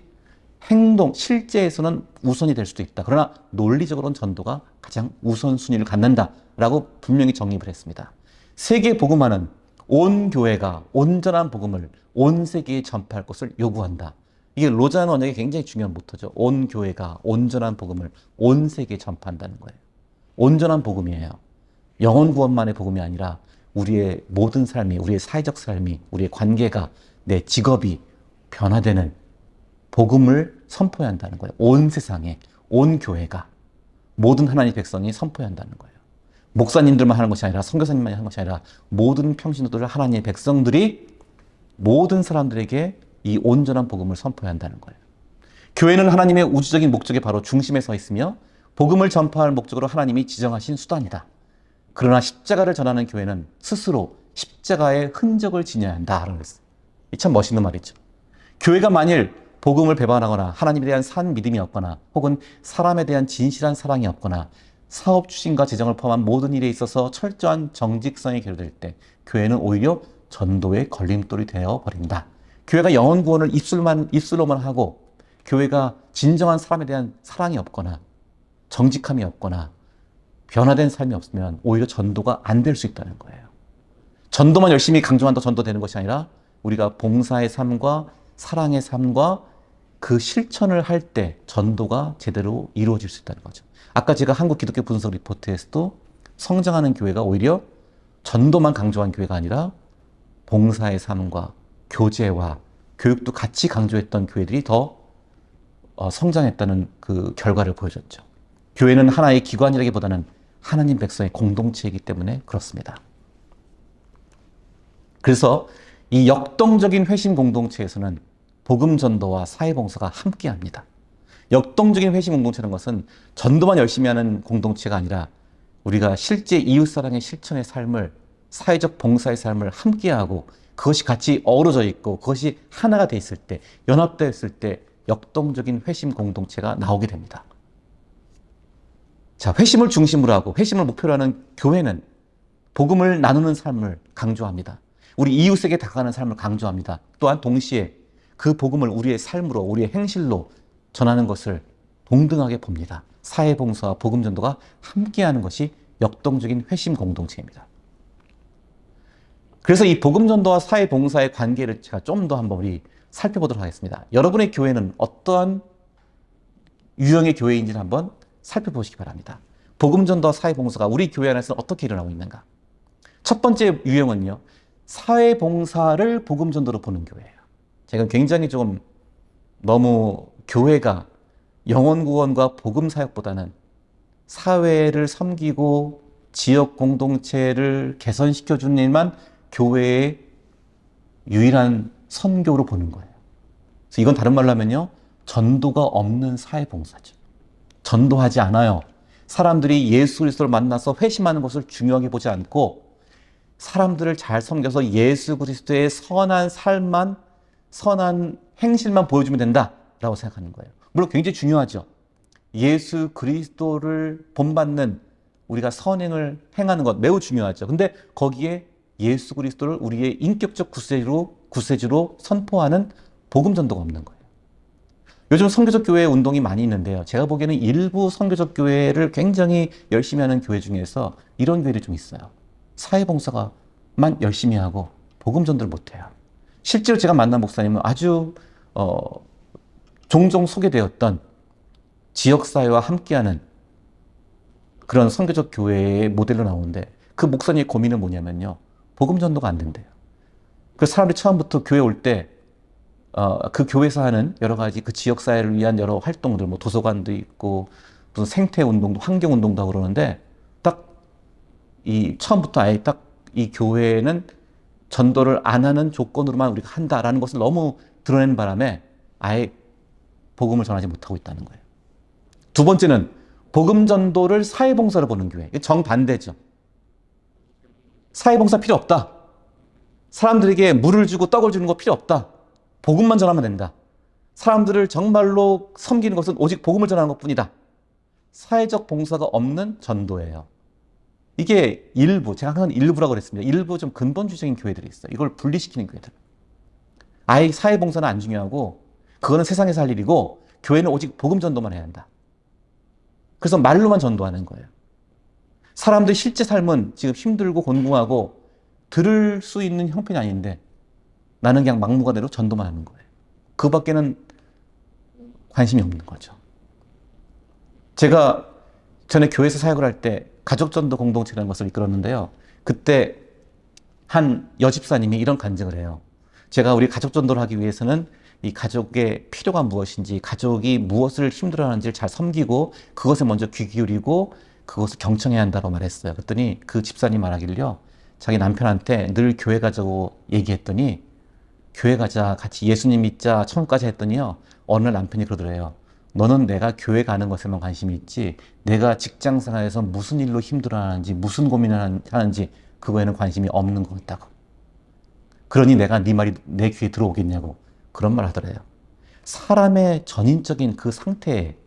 실제에서는 우선이 될 수도 있다. 그러나 논리적으로는 전도가 가장 우선순위를 갖는다라고 분명히 정립을 했습니다. 세계 복음화는 온 교회가 온전한 복음을 온 세계에 전파할 것을 요구한다. 이게 로잔 언약의 굉장히 중요한 모토죠. 온 교회가 온전한 복음을 온 세계에 전파한다는 거예요. 온전한 복음이에요. 영혼 구원만의 복음이 아니라 우리의 모든 삶이, 우리의 사회적 삶이, 우리의 관계가, 내 직업이 변화되는 복음을 선포해야 한다는 거예요. 온 세상에, 온 교회가, 모든 하나님의 백성이 선포해야 한다는 거예요. 목사님들만 하는 것이 아니라, 선교사님만 하는 것이 아니라 모든 평신도들, 하나님의 백성들이 모든 사람들에게 이 온전한 복음을 선포해야 한다는 거예요. 교회는 하나님의 우주적인 목적에 바로 중심에 서 있으며 복음을 전파할 목적으로 하나님이 지정하신 수단이다. 그러나 십자가를 전하는 교회는 스스로 십자가의 흔적을 지녀야 한다라고 했어요. 참 멋있는 말이죠. 교회가 만일 복음을 배반하거나 하나님에 대한 산 믿음이 없거나 혹은 사람에 대한 진실한 사랑이 없거나 사업 추진과 재정을 포함한 모든 일에 있어서 철저한 정직성이 결여될 때 교회는 오히려 전도의 걸림돌이 되어버린다. 교회가 영혼 구원을 입술로만 하고 교회가 진정한 사람에 대한 사랑이 없거나 정직함이 없거나 변화된 삶이 없으면 오히려 전도가 안 될 수 있다는 거예요. 전도만 열심히 강조한다고 전도되는 것이 아니라 우리가 봉사의 삶과 사랑의 삶과 그 실천을 할 때 전도가 제대로 이루어질 수 있다는 거죠. 아까 제가 한국 기독교 분석 리포트에서도 성장하는 교회가 오히려 전도만 강조한 교회가 아니라 봉사의 삶과 교제와 교육도 같이 강조했던 교회들이 더 성장했다는 그 결과를 보여줬죠. 교회는 하나의 기관이라기보다는 하나님 백성의 공동체이기 때문에 그렇습니다. 그래서 이 역동적인 회심 공동체에서는 복음 전도와 사회봉사가 함께합니다. 역동적인 회심 공동체라는 것은 전도만 열심히 하는 공동체가 아니라 우리가 실제 이웃사랑의 실천의 삶을, 사회적 봉사의 삶을 함께하고 그것이 같이 어우러져 있고 그것이 하나가 돼 있을 때, 연합되어 있을 때 역동적인 회심 공동체가 나오게 됩니다. 자, 회심을 중심으로 하고 회심을 목표로 하는 교회는 복음을 나누는 삶을 강조합니다. 우리 이웃에게 다가가는 삶을 강조합니다. 또한 동시에 그 복음을 우리의 삶으로, 우리의 행실로 전하는 것을 동등하게 봅니다. 사회봉사와 복음전도가 함께하는 것이 역동적인 회심 공동체입니다. 그래서 이 복음전도와 사회봉사의 관계를 제가 좀 더 한번 우리 살펴보도록 하겠습니다. 여러분의 교회는 어떠한 유형의 교회인지를 한번 살펴보시기 바랍니다. 복음전도와 사회봉사가 우리 교회 안에서 어떻게 일어나고 있는가? 첫 번째 유형은요, 사회봉사를 복음전도로 보는 교회예요. 제가 굉장히 좀 너무 교회가 영혼구원과 복음사역보다는 사회를 섬기고 지역 공동체를 개선시켜주는 일만 교회의 유일한 선교로 보는 거예요. 그래서 이건 다른 말로 하면요, 전도가 없는 사회봉사죠. 전도하지 않아요. 사람들이 예수 그리스도를 만나서 회심하는 것을 중요하게 보지 않고 사람들을 잘 섬겨서 예수 그리스도의 선한 삶만, 선한 행실만 보여주면 된다라고 생각하는 거예요. 물론 굉장히 중요하죠. 예수 그리스도를 본받는 우리가 선행을 행하는 것 매우 중요하죠. 근데 거기에 예수 그리스도를 우리의 인격적 구세주로 선포하는 복음 전도가 없는 거예요. 요즘 선교적 교회 운동이 많이 있는데요. 제가 보기에는 일부 선교적 교회를 굉장히 열심히 하는 교회 중에서 이런 교회들이 좀 있어요. 사회봉사만 열심히 하고 복음 전도를 못해요. 실제로 제가 만난 목사님은 아주 종종 소개되었던 지역사회와 함께하는 그런 선교적 교회의 모델로 나오는데 그 목사님의 고민은 뭐냐면요, 복음 전도가 안 된대요. 그 사람들이 처음부터 교회 올 때 그 교회에서 하는 여러 가지 그 지역사회를 위한 여러 활동들, 뭐 도서관도 있고 무슨 생태운동도, 환경운동도 하고 그러는데 딱 이 처음부터 아예 딱 이 교회는 전도를 안 하는 조건으로만 우리가 한다라는 것을 너무 드러내는 바람에 아예 복음을 전하지 못하고 있다는 거예요. 두 번째는 복음 전도를 사회봉사로 보는 교회. 정반대죠. 사회봉사 필요 없다. 사람들에게 물을 주고 떡을 주는 거 필요 없다. 복음만 전하면 된다. 사람들을 정말로 섬기는 것은 오직 복음을 전하는 것뿐이다. 사회적 봉사가 없는 전도예요. 이게 일부, 제가 항상 일부라고 그랬습니다. 일부 좀 근본주의적인 교회들이 있어요. 이걸 분리시키는 교회들. 아예 사회봉사는 안 중요하고 그거는 세상에서 할 일이고 교회는 오직 복음 전도만 해야 한다. 그래서 말로만 전도하는 거예요. 사람들의 실제 삶은 지금 힘들고 곤궁하고 들을 수 있는 형편이 아닌데 나는 그냥 막무가내로 전도만 하는 거예요. 그 밖에는 관심이 없는 거죠. 제가 전에 교회에서 사역을 할 때 가족전도 공동체라는 것을 이끌었는데요. 그때 한 여집사님이 이런 간증을 해요. 제가 우리 가족전도를 하기 위해서는 이 가족의 필요가 무엇인지, 가족이 무엇을 힘들어하는지를 잘 섬기고 그것에 먼저 귀 기울이고 그것을 경청해야 한다고 말했어요. 그랬더니 그 집사님 말하길요, 자기 남편한테 늘 교회 가자고 얘기했더니 교회 가자, 같이 예수님 믿자, 천국까지 했더니요, 어느 날 남편이 그러더래요. 너는 내가 교회 가는 것에만 관심이 있지 내가 직장생활에서 무슨 일로 힘들어하는지 무슨 고민을 하는지 그거에는 관심이 없는 것 같다고. 그러니 내가 네 말이 내 귀에 들어오겠냐고 그런 말 하더래요. 사람의 전인적인 그 상태에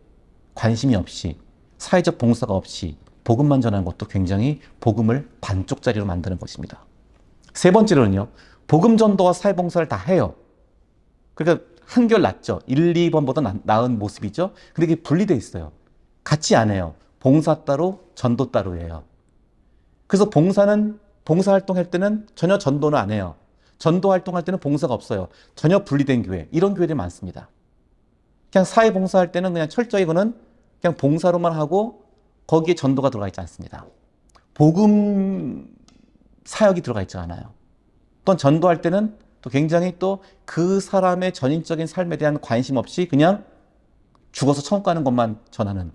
관심이 없이 사회적 봉사가 없이 복음만 전하는 것도 굉장히 복음을 반쪽짜리로 만드는 것입니다. 세 번째로는요, 복음 전도와 사회봉사를 다 해요. 그러니까 한결 낫죠. 1, 2번보다 나은 모습이죠. 근데 이게 분리되어 있어요. 같이 안 해요. 봉사 따로, 전도 따로예요. 그래서 봉사 활동할 때는 전혀 전도는 안 해요. 전도 활동할 때는 봉사가 없어요. 전혀 분리된 교회, 이런 교회들이 많습니다. 그냥 사회봉사할 때는 그냥 철저히 그는 그냥 봉사로만 하고 거기에 전도가 들어가 있지 않습니다. 복음 사역이 들어가 있지 않아요. 또한 전도할 때는 또 굉장히 또 그 사람의 전인적인 삶에 대한 관심 없이 그냥 죽어서 천국 가는 것만 전하는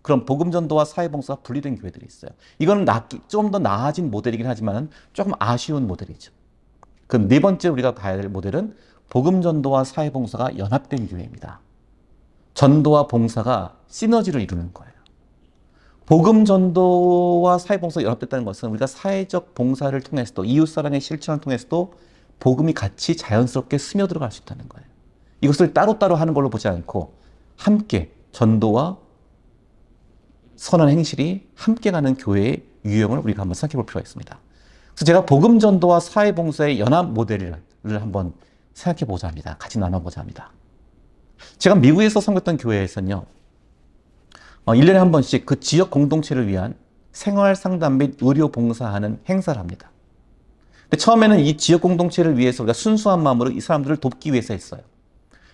그런 복음 전도와 사회봉사가 분리된 교회들이 있어요. 이거는 좀 더 나아진 모델이긴 하지만 조금 아쉬운 모델이죠. 그 네 번째 우리가 봐야 될 모델은 복음 전도와 사회봉사가 연합된 교회입니다. 전도와 봉사가 시너지를 이루는 거예요. 복음 전도와 사회봉사가 연합됐다는 것은 우리가 사회적 봉사를 통해서도 이웃사랑의 실천을 통해서도 복음이 같이 자연스럽게 스며들어갈 수 있다는 거예요. 이것을 따로따로 하는 걸로 보지 않고 함께 전도와 선한 행실이 함께 가는 교회의 유형을 우리가 한번 생각해 볼 필요가 있습니다. 그래서 제가 복음 전도와 사회봉사의 연합 모델을 한번 생각해 보자 합니다. 같이 나눠보자 합니다. 제가 미국에서 섬겼던 교회에서는요, 1년에 한 번씩 그 지역 공동체를 위한 생활 상담 및 의료 봉사하는 행사를 합니다. 근데 처음에는 이 지역 공동체를 위해서 우리가 순수한 마음으로 이 사람들을 돕기 위해서 했어요.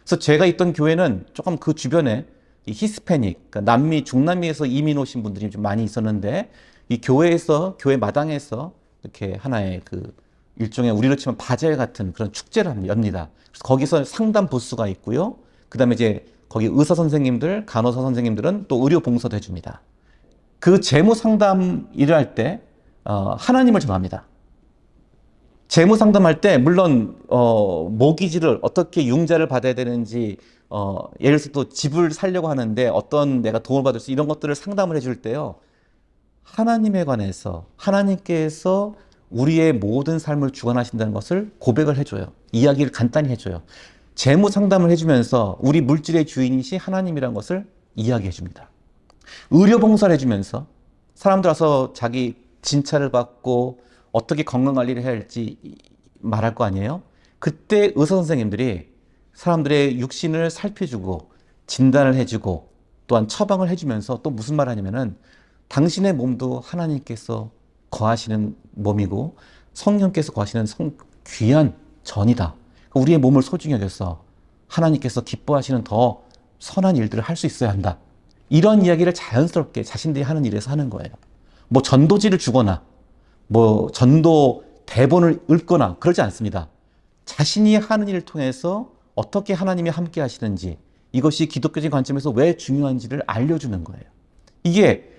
그래서 제가 있던 교회는 조금 그 주변에 이 히스패닉, 그러니까 남미, 중남미에서 이민 오신 분들이 좀 많이 있었는데 이 교회에서, 교회 마당에서 이렇게 하나의 그 일종의 우리로 치면 바젤 같은 그런 축제를 엽니다. 그래서 거기서 상담 부스가 있고요. 그 다음에 이제 거기 의사 선생님들, 간호사 선생님들은 또 의료 봉사도 해줍니다. 그 재무 상담 일을 할 때 하나님을 전합니다. 재무 상담할 때 물론 모기지를 어떻게 융자를 받아야 되는지 예를 들어서 또 집을 살려고 하는데 어떤 내가 도움을 받을 수 이런 것들을 상담을 해줄 때요. 하나님에 관해서 하나님께서 우리의 모든 삶을 주관하신다는 것을 고백을 해줘요. 이야기를 간단히 해줘요. 재무 상담을 해주면서 우리 물질의 주인이신 하나님이라는 것을 이야기해 줍니다. 의료 봉사를 해주면서 사람들 와서 자기 진찰을 받고 어떻게 건강관리를 해야 할지 말할 거 아니에요? 그때 의사 선생님들이 사람들의 육신을 살펴주고 진단을 해주고 또한 처방을 해주면서 또 무슨 말 하냐면은 당신의 몸도 하나님께서 거하시는 몸이고 성령께서 거하시는 귀한 전이다. 우리의 몸을 소중히 여겨서 하나님께서 기뻐하시는 더 선한 일들을 할 수 있어야 한다. 이런 이야기를 자연스럽게 자신들이 하는 일에서 하는 거예요. 뭐 전도지를 주거나 뭐 전도 대본을 읽거나 그러지 않습니다. 자신이 하는 일을 통해서 어떻게 하나님이 함께 하시는지 이것이 기독교적인 관점에서 왜 중요한지를 알려주는 거예요. 이게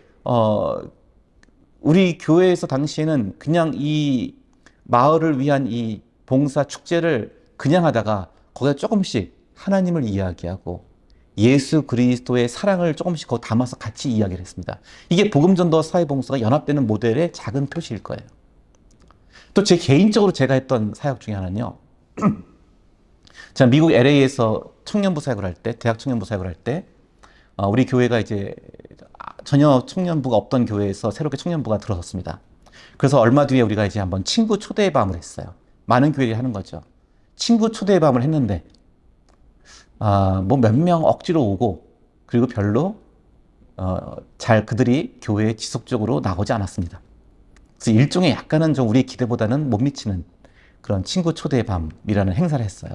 우리 교회에서 당시에는 그냥 이 마을을 위한 이 봉사 축제를 그냥 하다가 거기에 조금씩 하나님을 이야기하고 예수 그리스도의 사랑을 조금씩 거 담아서 같이 이야기를 했습니다. 이게 복음전도와 사회봉사가 연합되는 모델의 작은 표시일 거예요. 또 제 개인적으로 제가 했던 사역 중에 하나는요. 제가 미국 LA에서 청년부 사역을 할 때, 대학 청년부 사역을 할 때 우리 교회가 이제 전혀 청년부가 없던 교회에서 새롭게 청년부가 들어섰습니다. 그래서 얼마 뒤에 우리가 이제 한번 친구 초대의 밤을 했어요. 많은 교회들이 하는 거죠. 친구 초대의 밤을 했는데 뭐 몇 명 억지로 오고 그리고 별로 잘 그들이 교회에 지속적으로 나오지 않았습니다. 그래서 일종의 약간은 좀 우리의 기대보다는 못 미치는 그런 친구 초대의 밤이라는 행사를 했어요.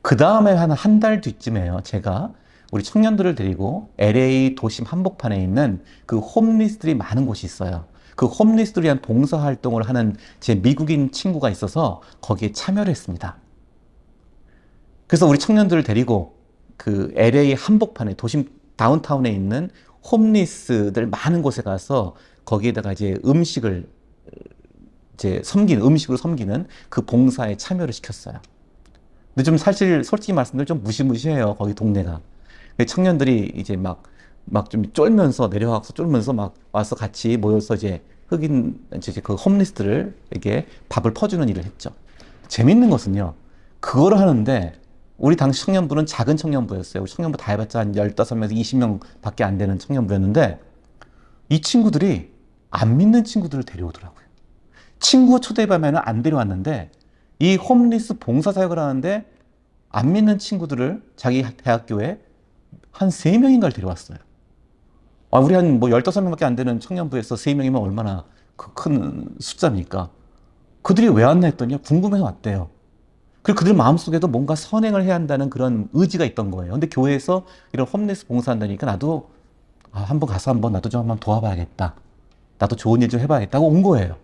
그 다음에 한 달 뒤쯤에요. 제가 우리 청년들을 데리고 LA 도심 한복판에 있는 그 홈리스들이 많은 곳이 있어요. 그 홈리스들을 위한 봉사활동을 하는 제 미국인 친구가 있어서 거기에 참여를 했습니다. 그래서 우리 청년들을 데리고 그 LA 한복판에 도심 다운타운에 있는 홈리스들 많은 곳에 가서 거기에다가 이제 음식으로 섬기는 그 봉사에 참여를 시켰어요. 근데 좀 사실 솔직히 말씀드리면 좀 무시무시해요. 거기 동네가. 청년들이 이제 막 좀 쫄면서 내려와서 쫄면서 막 와서 같이 모여서 이제 그 홈리스들을 이렇게 밥을 퍼주는 일을 했죠. 재밌는 것은요. 그거를 하는데 우리 당시 청년부는 작은 청년부였어요. 우리 청년부 다 해봤자 한 15명에서 20명 밖에 안 되는 청년부였는데 이 친구들이 안 믿는 친구들을 데려오더라고요. 친구 초대밤에는 안 데려왔는데 이 홈리스 봉사사역을 하는데 안 믿는 친구들을 자기 대학교에 한 3명인가를 데려왔어요. 우리 한 뭐 15명밖에 안 되는 청년부에서 3명이면 얼마나 큰 숫자입니까? 그들이 왜 왔나 했더니 궁금해서 왔대요. 그리고 그들 마음속에도 뭔가 선행을 해야 한다는 그런 의지가 있던 거예요. 근데 교회에서 이런 홈리스 봉사한다니까 나도 한번 가서 한번 나도 좀 한번 도와봐야겠다. 나도 좋은 일 좀 해봐야겠다고 온 거예요.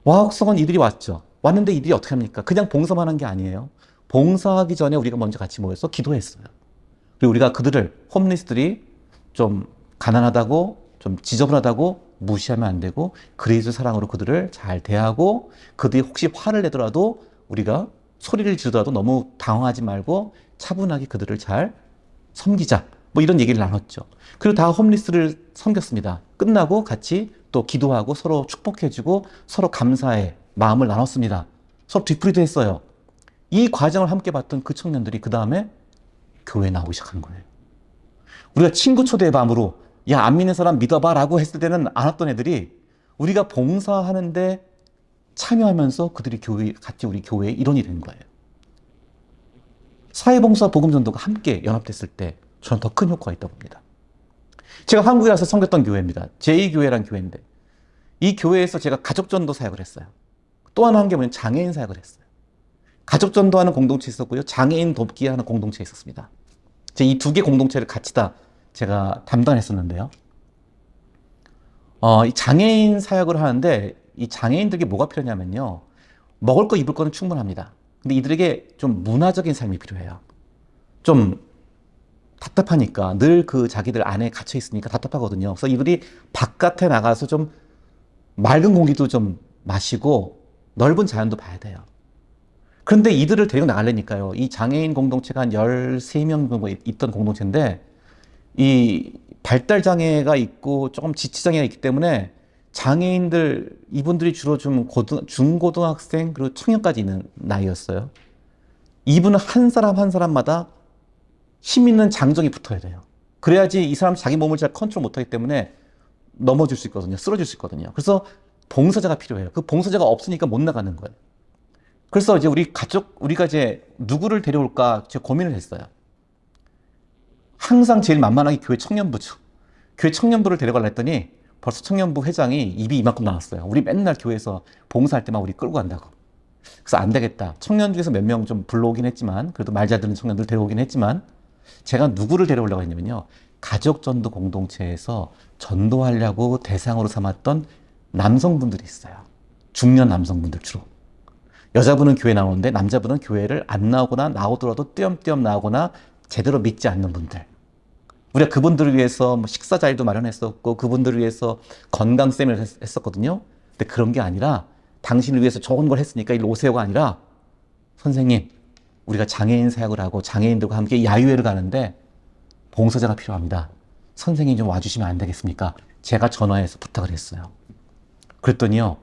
와학성은 이들이 왔죠. 왔는데 이들이 어떻게 합니까? 그냥 봉사만 한 게 아니에요. 봉사하기 전에 우리가 먼저 같이 모여서 기도했어요. 그리고 우리가 그들을, 홈리스들이 좀 가난하다고, 좀 지저분하다고 무시하면 안 되고, 그리스도 사랑으로 그들을 잘 대하고, 그들이 혹시 화를 내더라도 우리가 소리를 지르더라도 너무 당황하지 말고 차분하게 그들을 잘 섬기자. 뭐 이런 얘기를 나눴죠. 그리고 다 홈리스를 섬겼습니다. 끝나고 같이 또 기도하고 서로 축복해주고 서로 감사의 마음을 나눴습니다. 서로 뒤풀이도 했어요. 이 과정을 함께 봤던 그 청년들이 그 다음에 교회에 나오기 시작한 거예요. 우리가 친구 초대의 밤으로 야, 안 믿는 사람 믿어봐 라고 했을 때는 안 왔던 애들이 우리가 봉사하는데 참여하면서 그들이 같이 우리 교회의 일원이 된 거예요. 사회봉사 복음전도가 함께 연합됐을 때 저는 더 큰 효과가 있다고 봅니다. 제가 한국에 와서 섬겼던 교회입니다. 제2교회라는 교회인데 이 교회에서 제가 가족전도 사역을 했어요. 또 하나 한 게 뭐냐면 장애인 사역을 했어요. 가족전도하는 공동체 있었고요. 장애인 돕기 하는 공동체 있었습니다. 제 이 두 개 공동체를 같이 다 제가 담당했었는데요. 이 장애인 사역을 하는데 이 장애인들에게 뭐가 필요하냐면요. 먹을 거 입을 거는 충분합니다. 근데 이들에게 좀 문화적인 삶이 필요해요. 좀 답답하니까 늘 그 자기들 안에 갇혀 있으니까 답답하거든요. 그래서 이들이 바깥에 나가서 좀 맑은 공기도 좀 마시고 넓은 자연도 봐야 돼요. 그런데 이들을 데리고 나가려니까요. 이 장애인 공동체가 한 13명 정도 있던 공동체인데 이 발달 장애가 있고 조금 지체 장애가 있기 때문에 장애인들 이분들이 주로 좀 중고등학생 그리고 청년까지 있는 나이였어요. 이분은 한 사람 한 사람마다 힘 있는 장정이 붙어야 돼요. 그래야지 이 사람 자기 몸을 잘 컨트롤 못하기 때문에 넘어질 수 있거든요. 쓰러질 수 있거든요. 그래서 봉사자가 필요해요. 그 봉사자가 없으니까 못 나가는 거예요. 그래서 이제 우리가 이제 누구를 데려올까 제가 고민을 했어요. 항상 제일 만만하게 교회 청년부죠. 교회 청년부를 데려가려 했더니 벌써 청년부 회장이 입이 이만큼 나왔어요. 우리 맨날 교회에서 봉사할 때만 우리 끌고 간다고. 그래서 안 되겠다. 청년 중에서 몇 명 좀 불러오긴 했지만, 그래도 말 잘 듣는 청년들 데려오긴 했지만, 제가 누구를 데려오려고 했냐면요. 가족전도 공동체에서 전도하려고 대상으로 삼았던 남성분들이 있어요. 중년 남성분들 주로. 여자분은 교회 나오는데 남자분은 교회를 안 나오거나 나오더라도 띄엄띄엄 나오거나 제대로 믿지 않는 분들. 우리가 그분들을 위해서 뭐 식사 자리도 마련했었고 그분들을 위해서 건강 세미나를 했었거든요. 근데 그런 게 아니라 당신을 위해서 좋은 걸 했으니까 일로 오세요가 아니라 선생님, 우리가 장애인 사역을 하고 장애인들과 함께 야유회를 가는데 봉사자가 필요합니다. 선생님 좀 와주시면 안 되겠습니까? 제가 전화해서 부탁을 했어요. 그랬더니요.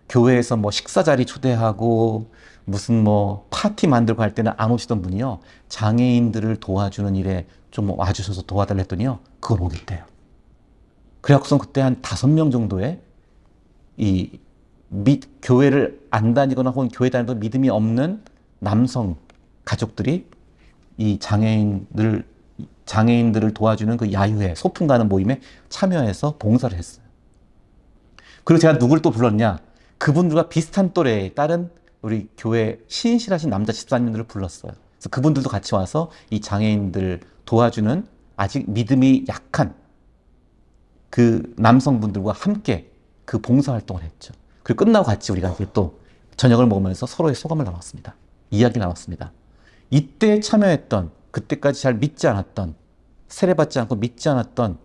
교회에서 뭐 식사 자리 초대하고 무슨 뭐 파티 만들고 할 때는 안 오시던 분이요. 장애인들을 도와주는 일에 좀 와주셔서 도와달라 했더니요. 그걸 오겠대요. 그래갖고선 그때 한 5명 정도의 교회를 안 다니거나 혹은 교회 다니도 믿음이 없는 남성 가족들이 이 장애인들을 도와주는 그 야유회, 소풍 가는 모임에 참여해서 봉사를 했어요. 그리고 제가 누굴 또 불렀냐? 그분들과 비슷한 또래의 다른 우리 교회 신실하신 남자 집사님들을 불렀어요. 그래서 그분들도 같이 와서 이 장애인들 도와주는 아직 믿음이 약한 그 남성분들과 함께 그 봉사활동을 했죠. 그리고 끝나고 같이 우리가 이제 또 저녁을 먹으면서 서로의 소감을 나눴습니다. 이야기 나눴습니다. 이때 참여했던, 그때까지 잘 믿지 않았던, 세례받지 않고 믿지 않았던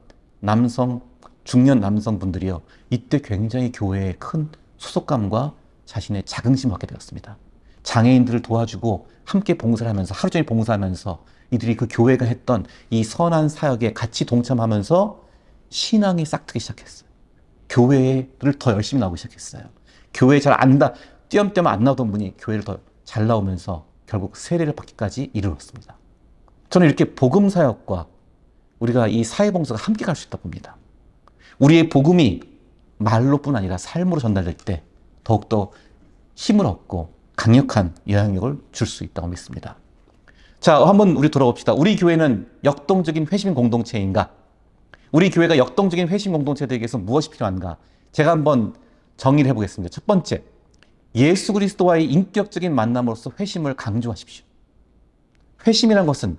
중년 남성분들이요. 이때 굉장히 교회에 큰 소속감과 자신의 자긍심을 갖게 되었습니다. 장애인들을 도와주고 함께 봉사를 하면서 하루 종일 봉사하면서 이들이 그 교회가 했던 이 선한 사역에 같이 동참하면서 신앙이 싹트기 시작했어요. 교회를 더 열심히 나오기 시작했어요. 교회에 띄엄띄엄 안 나오던 분이 교회를 더 잘 나오면서 결국 세례를 받기까지 이르렀습니다. 저는 이렇게 복음 사역과 우리가 이 사회봉사가 함께 갈 수 있다고 봅니다. 우리의 복음이 말로뿐 아니라 삶으로 전달될 때 더욱더 힘을 얻고 강력한 영향력을 줄 수 있다고 믿습니다. 자, 한번 우리 돌아봅시다. 우리 교회는 역동적인 회심 공동체인가? 우리 교회가 역동적인 회심 공동체에 대해서 무엇이 필요한가? 제가 한번 정의를 해보겠습니다. 첫 번째, 예수 그리스도와의 인격적인 만남으로서 회심을 강조하십시오. 회심이란 것은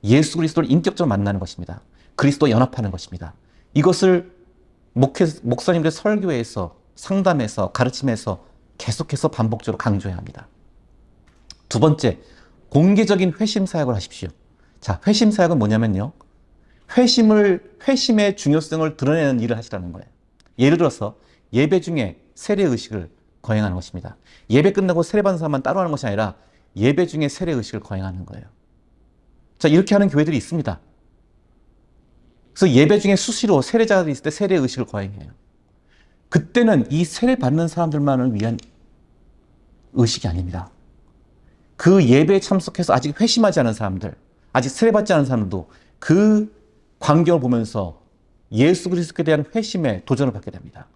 예수 그리스도를 인격적으로 만나는 것입니다. 그리스도와 연합하는 것입니다. 이것을 목사님들의 설교에서, 상담에서, 가르침에서 계속해서 반복적으로 강조해야 합니다. 두 번째, 공개적인 회심 사역을 하십시오. 자, 회심 사역은 뭐냐면요. 회심의 중요성을 드러내는 일을 하시라는 거예요. 예를 들어서 예배 중에 세례의식을 거행하는 것입니다. 예배 끝나고 세례받은 사람만 따로 하는 것이 아니라 예배 중에 세례의식을 거행하는 거예요. 자, 이렇게 하는 교회들이 있습니다. 그래서 예배 중에 수시로 세례자들이 있을 때 세례의식을 거행해요. 그때는 이 세례받는 사람들만을 위한 의식이 아닙니다. 그 예배에 참석해서 아직 회심하지 않은 사람들, 아직 세례받지 않은 사람들도 그 광경을 보면서 예수 그리스도에 대한 회심에 도전을 받게 됩니다.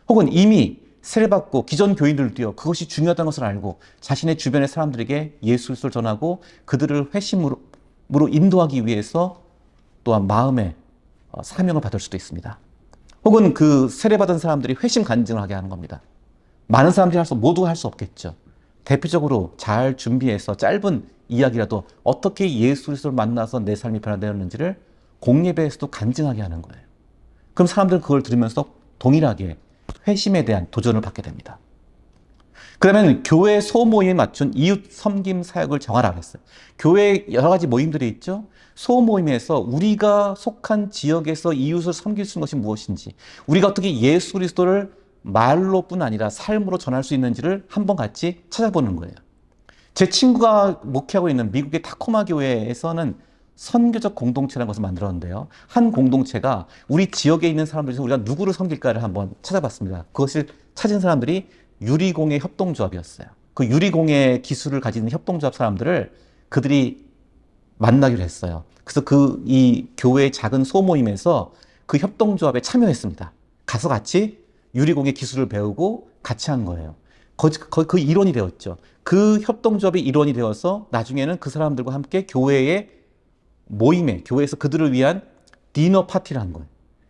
혹은 이미 세례받고 기존 교인들도요, 그것이 중요하다는 것을 알고 자신의 주변의 사람들에게 예수 그리스도를 전하고 그들을 회심으로 인도하기 위해서 또한 마음의 사명을 받을 수도 있습니다. 혹은 그 세례받은 사람들이 회심 간증을 하게 하는 겁니다. 많은 사람들이 모두가 할 수 없겠죠. 대표적으로 잘 준비해서 짧은 이야기라도 어떻게 예수 그리스도를 만나서 내 삶이 변화되었는지를 공예배에서도 간증하게 하는 거예요. 그럼 사람들은 그걸 들으면서 동일하게 회심에 대한 도전을 받게 됩니다. 그러면 교회 소모임에 맞춘 이웃 섬김 사역을 정하라고 했어요. 교회에 여러 가지 모임들이 있죠. 소모임에서 우리가 속한 지역에서 이웃을 섬길 수 있는 것이 무엇인지, 우리가 어떻게 예수 그리스도를 말로뿐 아니라 삶으로 전할 수 있는지를 한번 같이 찾아보는 거예요. 제 친구가 목회하고 있는 미국의 타코마 교회에서는 선교적 공동체라는 것을 만들었는데요. 한 공동체가 우리 지역에 있는 사람들 중에서 우리가 누구를 섬길까를 한번 찾아봤습니다. 그것을 찾은 사람들이 유리공예 협동조합이었어요. 그 유리공예 기술을 가지는 협동조합 사람들을 그들이 만나기로 했어요. 그래서 이 교회의 작은 소모임에서 그 협동조합에 참여했습니다. 가서 같이 유리공예 기술을 배우고 같이 한 거예요. 그 일원이 되었죠. 그 협동조합의 일원이 되어서 나중에는 그 사람들과 함께 교회의 모임에, 교회에서 그들을 위한 디너 파티를 한 거예요.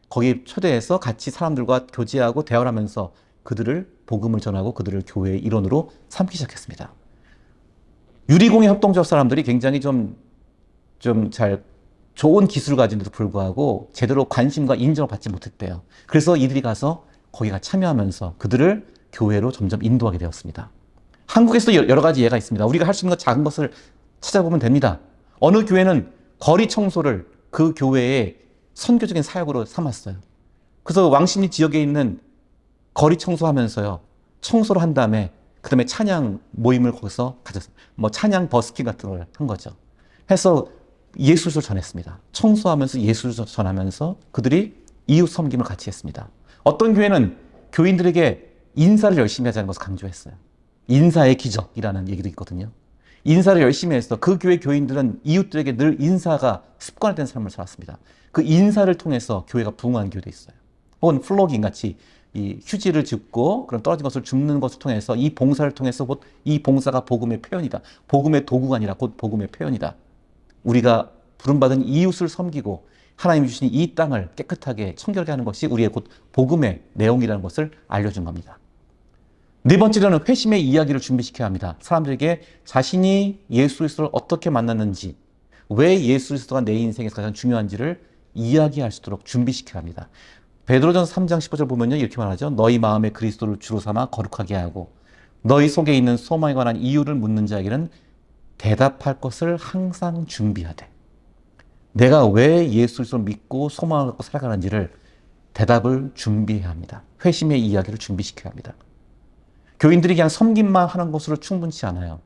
거기에 초대해서 같이 사람들과 교제하고 대화를 하면서 그들을 복음을 전하고 그들을 교회의 일원으로 삼기 시작했습니다. 유리공예 협동조합 사람들이 굉장히 좋은 기술을 가진데도 불구하고 제대로 관심과 인정을 받지 못했대요. 그래서 이들이 가서 거기가 참여하면서 그들을 교회로 점점 인도하게 되었습니다. 한국에서도 여러 가지 예가 있습니다. 우리가 할 수 있는 것 작은 것을 찾아보면 됩니다. 어느 교회는 거리 청소를 그 교회의 선교적인 사역으로 삼았어요. 그래서 왕십리 지역에 있는 거리 청소하면서요, 청소를 한 다음에 그 다음에 찬양 모임을 거기서 가졌어요. 찬양 버스킹 같은 걸 한 거죠. 해서 예수를 전했습니다. 청소하면서 예수를 전하면서 그들이 이웃 섬김을 같이 했습니다. 어떤 교회는 교인들에게 인사를 열심히 하자는 것을 강조했어요. 인사의 기적이라는 얘기도 있거든요. 인사를 열심히 해서 그 교회 교인들은 이웃들에게 늘 인사가 습관화된 삶을 살았습니다. 그 인사를 통해서 교회가 부흥한 교회도 있어요. 혹은 플로깅 같이 이 휴지를 줍고 그런 떨어진 것을 줍는 것을 통해서 이 봉사를 통해서 곧 이 봉사가 복음의 표현이다. 복음의 도구가 아니라 곧 복음의 표현이다. 우리가 부름받은 이웃을 섬기고 하나님이 주신 이 땅을 깨끗하게 청결하게 하는 것이 우리의 곧 복음의 내용이라는 것을 알려준 겁니다. 네 번째로는 회심의 이야기를 준비시켜야 합니다. 사람들에게 자신이 예수 그리스도를 어떻게 만났는지, 왜 예수 그리스도가 내 인생에서 가장 중요한지를 이야기할 수 있도록 준비시켜야 합니다. 베드로전서 3장 15절 보면요, 이렇게 말하죠. 너희 마음에 그리스도를 주로 삼아 거룩하게 하고 너희 속에 있는 소망에 관한 이유를 묻는 자에게는 대답할 것을 항상 준비하되. 내가 왜 예수 그리스도를 믿고 소망을 갖고 살아가는지를 대답을 준비해야 합니다. 회심의 이야기를 준비시켜야 합니다. 교인들이 그냥 섬김만 하는 것으로 충분치 않아요.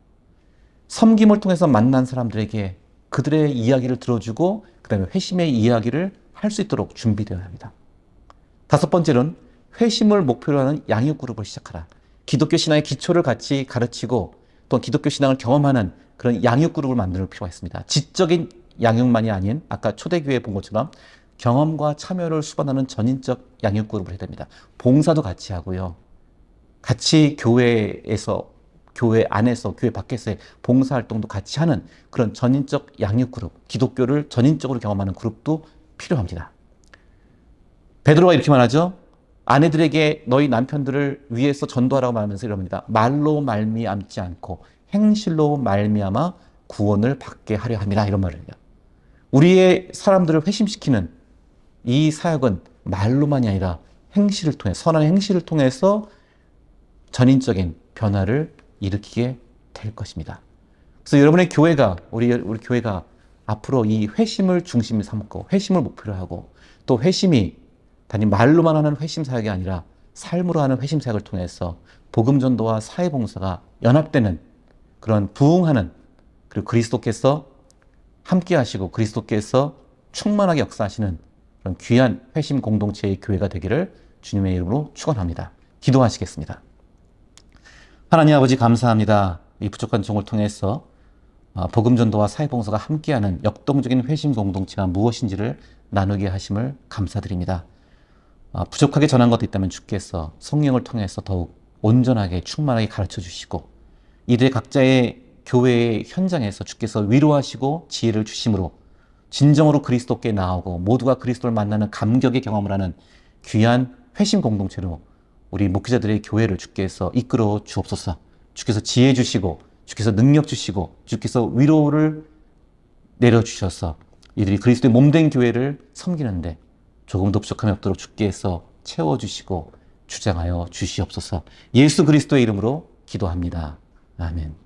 섬김을 통해서 만난 사람들에게 그들의 이야기를 들어주고 그 다음에 회심의 이야기를 할 수 있도록 준비되어야 합니다. 다섯 번째는 회심을 목표로 하는 양육그룹을 시작하라. 기독교 신앙의 기초를 같이 가르치고 또 기독교 신앙을 경험하는 그런 양육그룹을 만들 필요가 있습니다. 지적인 양육만이 아닌 아까 초대교회에 본 것처럼 경험과 참여를 수반하는 전인적 양육그룹을 해야 됩니다. 봉사도 같이 하고요. 같이 교회에서, 교회 안에서, 교회 밖에서의 봉사활동도 같이 하는 그런 전인적 양육그룹, 기독교를 전인적으로 경험하는 그룹도 필요합니다. 베드로가 이렇게 말하죠. 아내들에게 너희 남편들을 위해서 전도하라고 말하면서 이럽니다. 말로 말미암지 않고 행실로 말미암아 구원을 받게 하려 함이라, 이런 말을 해요. 우리의 사람들을 회심시키는 이 사역은 말로만이 아니라 행실을 통해, 선한 행실을 통해서 전인적인 변화를 일으키게 될 것입니다. 그래서 여러분의 교회가, 우리 교회가 앞으로 이 회심을 중심에 삼고 회심을 목표로 하고, 또 회심이 단지 말로만 하는 회심 사역이 아니라 삶으로 하는 회심 사역을 통해서 복음 전도와 사회 봉사가 연합되는 그런 부흥하는, 그리고 그리스도께서 함께 하시고 그리스도께서 충만하게 역사하시는 그런 귀한 회심 공동체의 교회가 되기를 주님의 이름으로 축원합니다. 기도하시겠습니다. 하나님 아버지, 감사합니다. 이 부족한 종을 통해서 복음 전도와 사회 봉사가 함께하는 역동적인 회심 공동체가 무엇인지를 나누게 하심을 감사드립니다. 부족하게 전한 것도 있다면 주께서 성령을 통해서 더욱 온전하게 충만하게 가르쳐 주시고, 이들 각자의 교회의 현장에서 주께서 위로하시고 지혜를 주심으로 진정으로 그리스도께 나오고 모두가 그리스도를 만나는 감격의 경험을 하는 귀한 회심 공동체로 우리 목회자들의 교회를 주께서 이끌어 주옵소서. 주께서 지혜 주시고 주께서 능력 주시고 주께서 위로를 내려주셔서 이들이 그리스도의 몸된 교회를 섬기는데 조금도 부족함이 없도록 주께서 채워주시고 주장하여 주시옵소서. 예수 그리스도의 이름으로 기도합니다. 아멘.